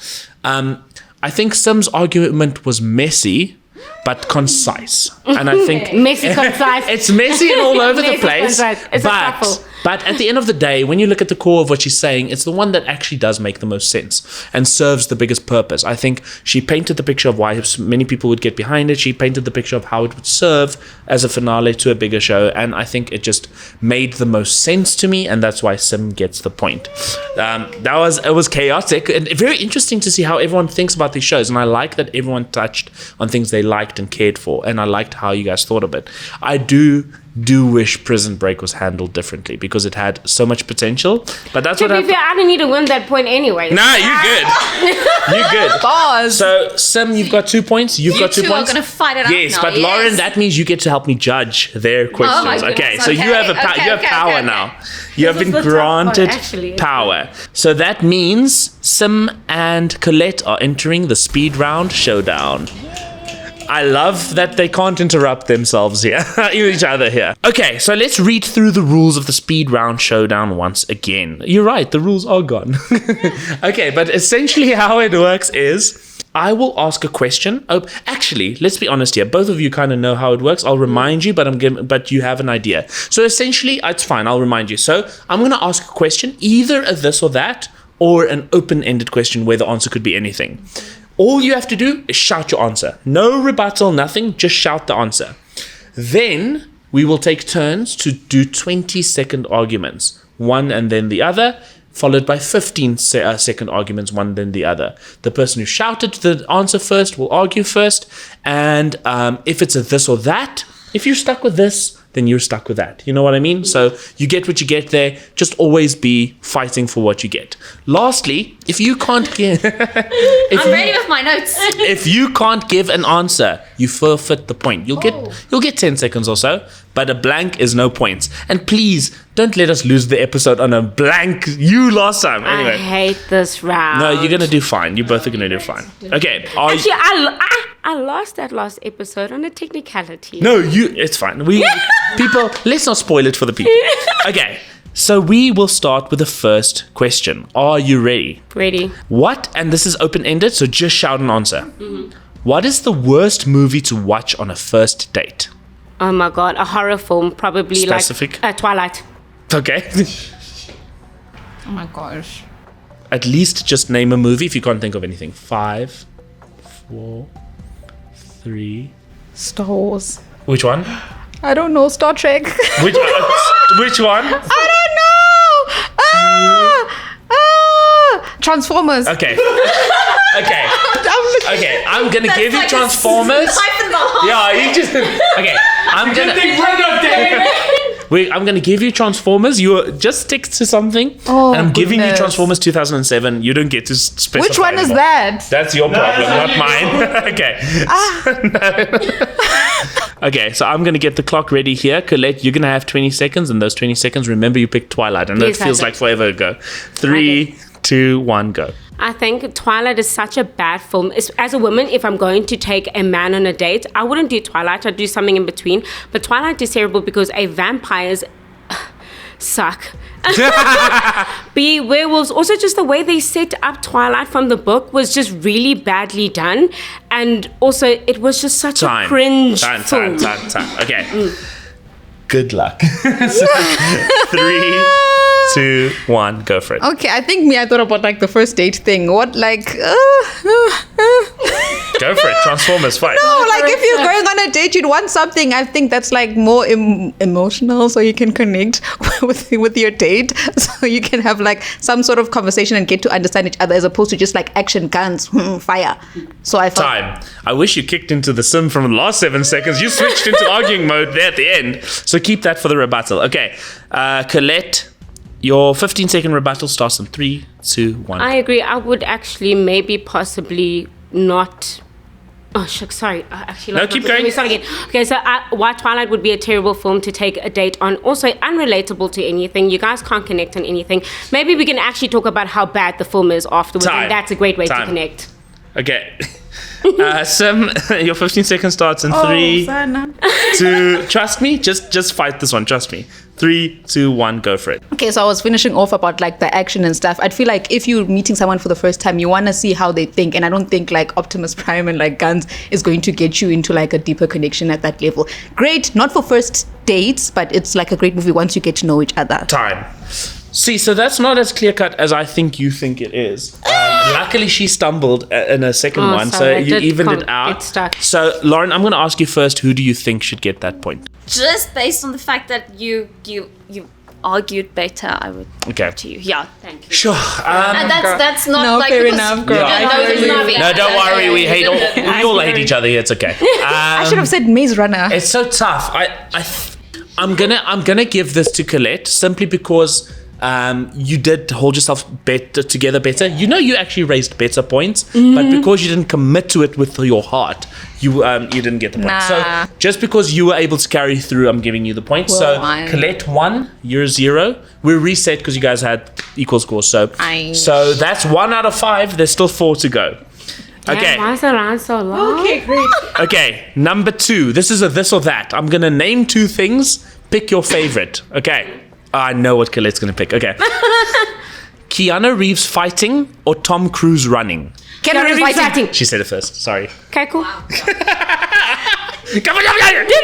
I think Sim's argument was messy, but concise. And I think Messy, concise. it's messy and all over the Messy, place. concise. It's a couple. But at the end of the day, when you look at the core of what she's saying, it's the one that actually does make the most sense and serves the biggest purpose. I think she painted the picture of why many people would get behind it. She painted the picture of how it would serve as a finale to a bigger show. And I think it just made the most sense to me. And that's why Sim gets the point. It was chaotic and very interesting to see how everyone thinks about these shows. And I like that everyone touched on things they liked and cared for. And I liked how you guys thought of it. I do wish Prison Break was handled differently because it had so much potential. But that's To what be fair, I don't need to win that point anyway. Nah, you good. You good. Pause. So, Sim, you've got 2 points. You've got 2 two points. are going to fight it out Yes, now. but Lauren, that means you get to help me judge their questions. my Okay, goodness, so you have okay, you have okay, power okay. now. You have This been is the tough one, granted actually. power. So that means Sim and Colette are entering the speed round showdown. I love that they can't interrupt themselves here, each other here. Okay, so let's read through the rules of the speed round showdown once again. You're right, the rules are gone. Okay, but essentially how it works is I will ask a question. Oh, actually, let's be honest here. Both of you kind of know how it works. I'll remind you, but you have an idea. So essentially, it's fine. I'll remind you. So I'm going to ask a question, either a this or that, or an open-ended question where the answer could be anything. All you have to do is shout your answer. No rebuttal, nothing. Just shout the answer. Then we will take turns to do 20-second arguments, one and then the other, followed by 15-second arguments, one then the other. The person who shouted the answer first will argue first. And if it's a this or that, if you're stuck with this, then you're stuck with that. You know what I mean? So you get what you get there. Just always be fighting for what you get. Lastly, if you can't give... I'm ready with my notes. If you can't give an answer, you forfeit the point. You'll get 10 seconds or so, but a blank is no points. And please, don't let us lose the episode on a blank. You last time. Anyway. I hate this round. No, you're going to do fine. You both are going to do fine. Okay. Actually, I lost that last episode on a technicality. No, it's fine. People, let's not spoil it for the people. Okay. So we will start with the first question. Are you ready? Ready. What, and this is open-ended, so just shout an answer. Mm-hmm. What is the worst movie to watch on a first date? Oh my god, a horror film, probably Specific? like Twilight. Okay. Oh my gosh. At least just name a movie if you can't think of anything. 5, 4, 3. Star Wars. Which one? I don't know. Star Trek. Which one? I don't know. Transformers. Okay. Okay. Okay. I'm gonna give you Transformers. Yeah, you just. Okay. I'm gonna give you Transformers. You just stick to something. Oh, and I'm giving you goodness. Transformers 2007. You don't get to specify. Which one is anymore. that? That's your problem, not mine. Okay. Okay, so I'm going to get the clock ready here. Colette, you're going to have 20 seconds, and those 20 seconds, remember you picked Twilight. I know Yes, it feels I like forever ago. 3, 2, 1, go. I think Twilight is such a bad film. As a woman, if I'm going to take a man on a date, I wouldn't do Twilight. I'd do something in between. But Twilight is terrible because vampires suck. Be werewolves. Also, just the way they set up Twilight from the book was just really badly done. And also, it was just such a cringe film. Time. Okay. Good luck. 3, 2, 1, go for it. Okay, I thought about like the first date thing. What like Go for it. Transformers, fight. No, like if you're going on a date, you'd want something. I think that's like more emotional, so you can connect with your date, so you can have like some sort of conversation and get to understand each other, as opposed to just like action, guns, fire. So I thought, Time. I wish you kicked into the sim from the last 7 seconds. You switched into arguing mode there at the end. So keep that for the rebuttal. Okay. Colette, your 15-second rebuttal starts in 3, 2, 1. I agree. I would actually maybe possibly not... Oh, shucks, sorry. Actually, No, keep going. Let me start again. Okay, so why Twilight would be a terrible film to take a date on. Also, unrelatable to anything. You guys can't connect on anything. Maybe we can actually talk about how bad the film is afterwards. Time. And that's a great way Time. to connect. Okay. Sim, your 15 seconds starts in 3, 2. Trust me. Just fight this one. Trust me. 3, 2, 1. Go for it. Okay, so I was finishing off about like the action and stuff. I'd feel like if you're meeting someone for the first time, you want to see how they think, and I don't think like Optimus Prime and like guns is going to get you into like a deeper connection at that level. Great, not for first dates, but it's like a great movie once you get to know each other. Time. See, so that's not as clear cut as I think you think it is. Luckily, she stumbled in a second one, sorry, I so you did evened it get out. stuck. So, Lauren, I'm going to ask you first. Who do you think should get that point? Just based on the fact that you argued better, I would Okay. to you. Yeah, thank you. Sure. And that's not No, like fair because enough, you girl. don't I know hear the you. movie. No, don't worry. We all hate each other here. It's okay. I should have said Maze Runner. It's so tough. I'm gonna give this to Colette simply because you did hold yourself together better. You know, you actually raised better points, but because you didn't commit to it with your heart, you didn't get the point. Nah. So just because you were able to carry through, I'm giving you the point. Well, so I- Colette 1, you're 0. We're reset because you guys had equal scores. So I- so that's 1 out of 5. There's still 4 to go. Okay. Why is the round so long? Okay, great. Okay, number 2. This is a this or that. I'm gonna name 2 things. Pick your favorite. Okay. I know what Colette's gonna pick. Okay. Keanu Reeves fighting or Tom Cruise running? Keanu Reeves fighting. She said it first. Sorry. Okay, cool. Did you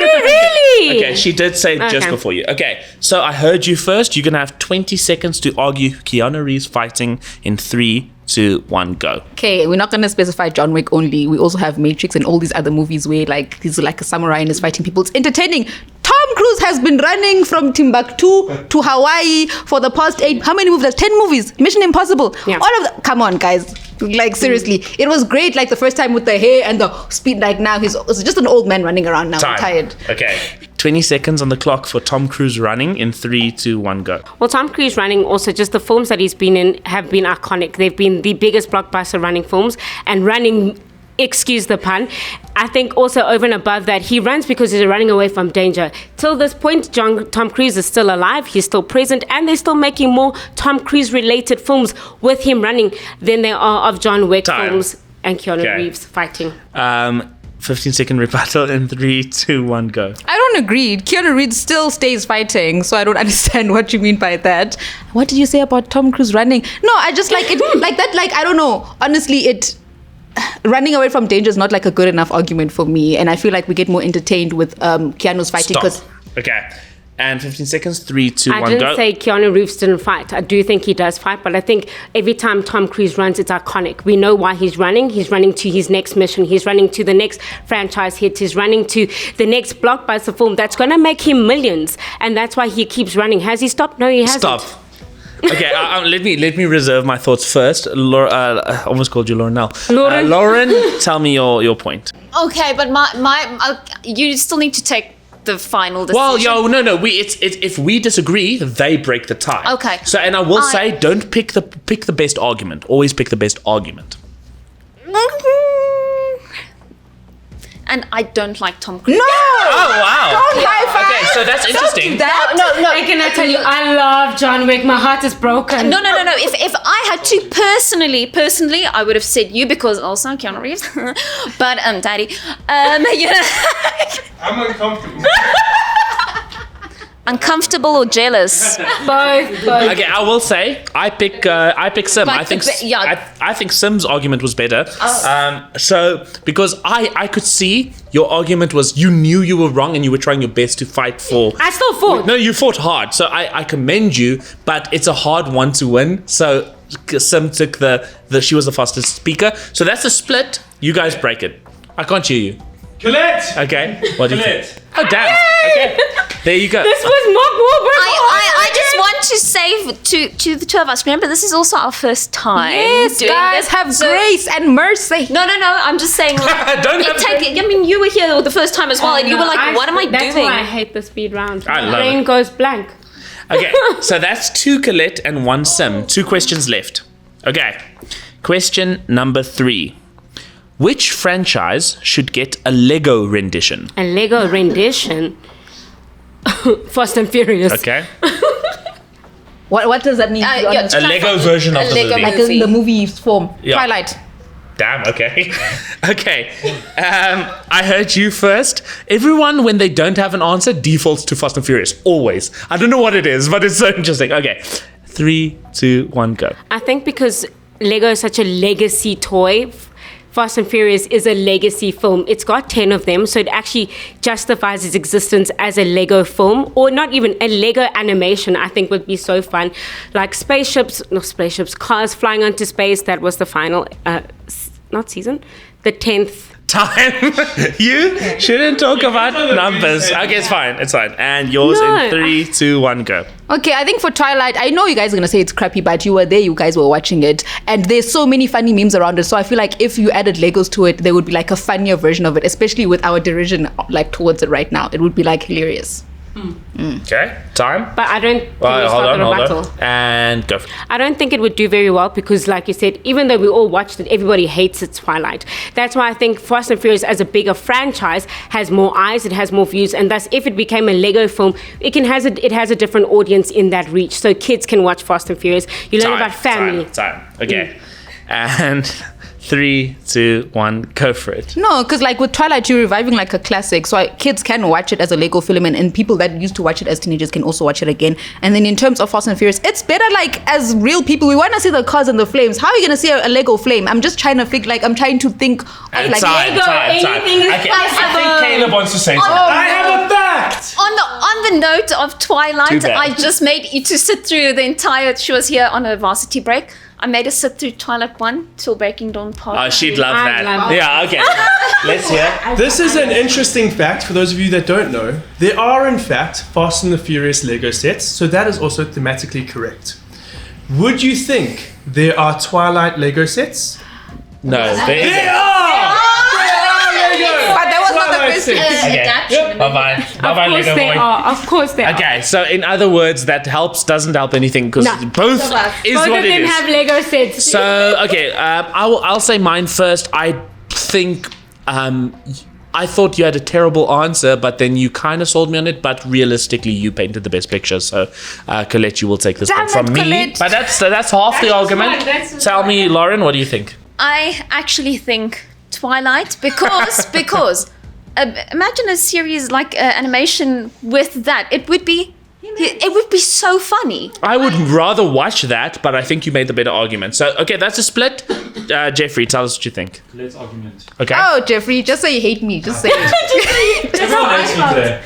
really? Okay, she did say it just Okay. before you. Okay, so I heard you first. You're gonna have 20 seconds to argue Keanu Reeves fighting in 3, 2, 1, go. Okay, we're not going to specify John Wick only. We also have Matrix and all these other movies where like he's like a samurai and is fighting people. It's entertaining. Tom Cruise has been running from Timbuktu to Hawaii for the past 8. How many movies? 10 movies. Mission Impossible. Yeah. All of them. Come on, guys. Like seriously, it was great. Like the first time with the hair and the speed. Like now he's just an old man running around now. I'm tired. Okay. 20 seconds on the clock for Tom Cruise running in 3, 2, 1, go. Well, Tom Cruise running, also just the films that he's been in have been iconic. They've been the biggest blockbuster running films, and running, excuse the pun, I think also over and above that, he runs because he's running away from danger. Till this point, Tom Cruise is still alive, he's still present, and they're still making more Tom Cruise related films with him running than there are of John Wick Time. films and Keanu Okay. Reeves fighting. 15-second rebuttal in 3, 2, 1, go. I don't agree. Keanu Reeves still stays fighting, so I don't understand what you mean by that. What did you say about Tom Cruise running? No, I just like it like that. Like I don't know. Honestly, running away from danger is not like a good enough argument for me, and I feel like we get more entertained with Keanu's fighting Stop. because. Okay. And 15 seconds, 3, 2, I 1, didn't go. say Keanu Reeves didn't fight. I do think he does fight, but I think every time Tom Cruise runs, it's iconic. We know why he's running. He's running to his next mission. He's running to the next franchise hit. He's running to the next blockbuster film that's going to make him millions. And that's why he keeps running. Has he stopped? No, he hasn't. Stop. Okay, let me reserve my thoughts first. I almost called you Lauren now. Lauren. Lauren, tell me your point. Okay, but you still need to take the final decision. Well, no. It's if we disagree, they break the tie. Okay. So, and I will say, don't pick the best argument. Always pick the best argument. And I don't like Tom Cruise. No! Oh wow! Don't high five! Okay, so that's interesting. No. I cannot tell you, I love John Wick. My heart is broken. No. If I had to personally, I would have said you because also Keanu Reeves. But Daddy, I'm uncomfortable. uncomfortable or jealous. Both. Okay, I will say I pick Sim. Like I think yeah. I think Sim's argument was better. So because I could see your argument was you knew you were wrong and you were trying your best to fight for. I still fought. No, you fought hard. So I commend you, but it's a hard one to win. So Sim took the she was the fastest speaker. So that's a split. You guys break it. I can't hear you. Colette! Okay. What do you think? Colette. Oh damn. Okay. There you go. This was Mark Wahlberg. I just want to say to the two of us, remember this is also our first time Yes, doing guys, this. have So- brace and mercy. No, I'm just saying like, Don't have I mean you were here the first time as well and you were like, what am I That's doing? why I hate the speed round. I My love brain it. goes blank. Okay, so that's 2 Colette and 1 Sim. 2 questions left. Okay, question number 3. Which franchise should get a Lego rendition? A Lego rendition. Fast and Furious. Okay, What does that mean? Yeah, a Lego version of the Lego movie. Like in the movie form. Yeah. Twilight. Damn, okay. Okay. I heard you first. Everyone, when they don't have an answer, defaults to Fast and Furious. Always. I don't know what it is, but it's so interesting. Okay. 3, 2, 1, go. I think because Lego is such a legacy toy, Fast and Furious is a legacy film. It's got 10 of them, so it actually justifies its existence as a Lego film, or not even a Lego animation. I think would be so fun. Like cars flying onto space. That was the final, not season, the 10th. Time. You shouldn't talk about numbers. Okay, it's fine. It's fine. And yours in 3, 2, 1, go. Okay, I think for Twilight, I know you guys are going to say it's crappy, but you were there, you guys were watching it. And there's so many funny memes around it. So I feel like if you added Legos to it, there would be like a funnier version of it, especially with our derision like towards it right now. It would be like hilarious. Okay, time. But I don't think Hold on. And go. I don't think it would do very well because, like you said, even though we all watched it, everybody hates it, Twilight. That's why I think Fast and Furious, as a bigger franchise, has more eyes, it has more views, and thus, if it became a Lego film, it has a different audience in that reach. So kids can watch Fast and Furious. You learn about family. Time. Okay. And 3, 2, 1, go for it. No, because like with Twilight, you're reviving like a classic. So kids can watch it as a Lego film, and people that used to watch it as teenagers can also watch it again. And then in terms of Fast and Furious, it's better like as real people. We want to see the cars and the flames. How are you going to see a Lego flame? I'm just trying to think like, I'm trying to think of And like time. anything is Okay, I think Caleb wants to say something. I have a fact. On the note of Too Twilight, bad. I just made you to sit through the entire. She was here on a varsity break. I made her sit through Twilight 1 till Breaking Dawn Part. Oh, she'd love I that. love Yeah, okay. Let's hear. This is an interesting fact for those of you that don't know. There are, in fact, Fast and the Furious Lego sets, so that is also thematically correct. Would you think there are Twilight Lego sets? No, there There isn't. are! But that was not the Twilight question. sets. Adaptation. Bye-bye. Bye-bye, Of course Lego they boy. are. Of course they are. Okay, so in other words, that doesn't help anything because No. both is Both what of it them is. have Lego sets. So, okay, I'll say mine first. I think I thought you had a terrible answer, but then you kind of sold me on it. But realistically, you painted the best picture. So, Colette, you will take this Damn one from it, me. Colette. But that's half the argument. That's Tell me, Lauren, what do you think? I actually think Twilight because imagine a series like animation with that. It would be so funny. I would rather watch that, but I think you made the better argument. So, okay, that's a split. Jeffrey, tell us what you think. Let's argument. Okay. Oh, Jeffrey, just say you hate me. Just say it. Everyone hates me today.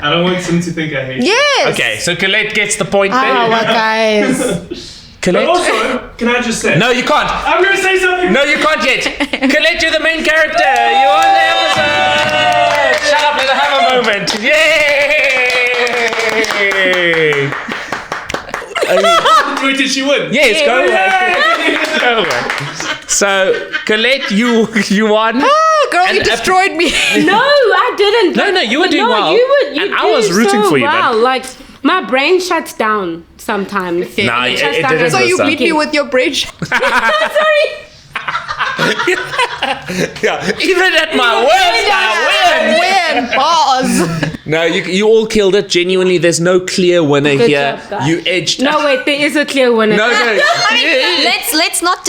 I don't want them to think I hate you. Yes. Okay, so Colette gets the point Oh, there. what guys. But Colette? also, can I just say? No, you can't. I'm going to say something. No, you can't yet. Colette, you're the main character. You're on the episode. Shut up, let her have a moment. Yay! Did she win? Yes, go away. Go away. So, Colette, you won. Oh, girl, you And- destroyed me. No, I didn't. No, you were doing no, well. You And I was do rooting so for you, well. man. Like my brain shuts down sometimes. Nah, it shuts didn't down. this So you time. beat me with your bridge. Sorry. Yeah, even at my worst, I win. Win. Pause. No, you all killed it. Genuinely, there's no clear winner Good here. job, guys. You edged. No, wait, there is a clear winner. No. Let's not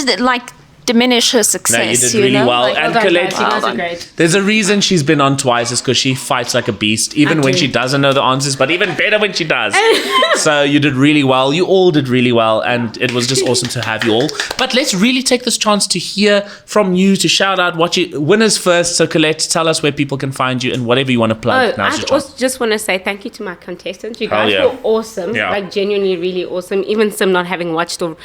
diminish her success. No, you did really know? well. Like, And Well done, Colette, guys. You guys are great. there's a reason she's been on twice, is because she fights like a beast, even I when do. she doesn't know the answers, but even better when she does. So you did really well. You all did really well, and it was just awesome to have you all. But let's really take this chance to hear from you, to shout out what you winners first. So Colette, tell us where people can find you and whatever you want to plug. Oh, Now's I your chance. also just want to say thank you to my contestants. You guys yeah. were awesome. Yeah. Like, genuinely really awesome. Even some not having watched or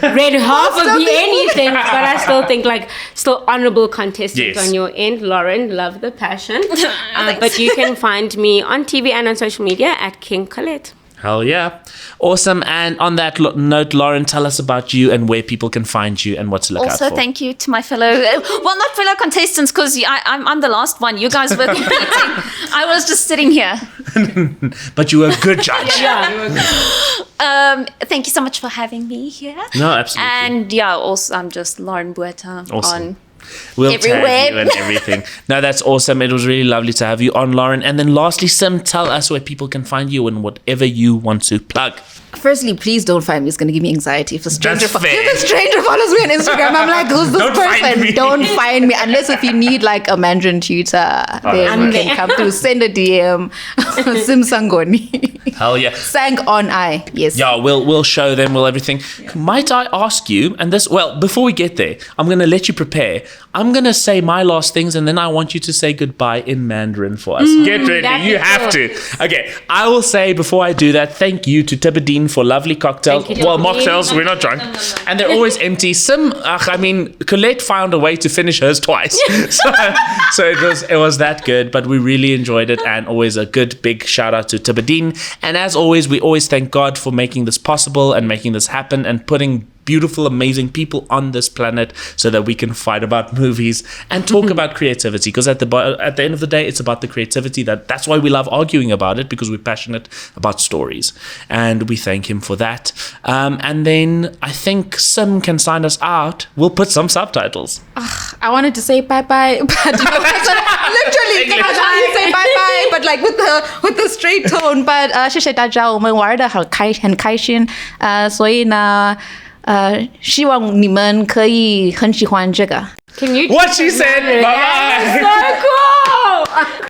read half of the anything, but I still think, like, still honorable contestants Yes. on your end. Lauren, love the passion. But you can find me on TV and on social media at King Colette. Hell yeah. Awesome. And on that note, Lauren, tell us about you and where people can find you and what to look out Also, for. thank you to my fellow, not fellow contestants, because I'm the last one. You guys were competing. I was just sitting here. But you were a good judge. Thank you so much for having me here. No, absolutely. And yeah, also I'm just Lauren Bueta Awesome. on We'll Everywhere. tag you and everything. No, that's awesome. It was really lovely to have you on, Lauren. And then lastly, Sim, tell us where people can find you and whatever you want to plug. Firstly, please don't find me. It's going to give me anxiety. If a stranger, That's fair. if a stranger follows me on Instagram, I'm like, who's this Don't find person? me. Don't find me. Unless if you need like a Mandarin tutor, then you can come through. Send a DM. Sim Sangoni. Hell yeah. Sang on I. Yes. Yeah, we'll show them, we'll everything. Might I ask you, and this, well, before we get there, I'm going to let you prepare. I'm going to say my last things, and then I want you to say goodbye in Mandarin for us. Get ready. that'd You be have cool. to. Okay, I will say before I do that, thank you to Tebedien for lovely cocktails. Thank you, Well, Tebedien. mocktails, we're not drunk. And they're always empty. Colette found a way to finish hers twice. so it was that good, but we really enjoyed it, and always a good big shout out to Tebedien. And as always, we always thank God for making this possible and making this happen and putting beautiful, amazing people on this planet so that we can fight about movies and talk about creativity, because at the end of the day, it's about the creativity. That's why we love arguing about it, because we're passionate about stories, and we thank him for that. And then I think Sim can sign us out. We'll put some subtitles. I wanted to say bye bye, but literally, I was trying to say bye bye, but like with the straight tone. But 谢谢大家，我们玩得很开心，所以呢，希望你们可以很喜欢这个。 Can you? What she said. Bye bye. So cool.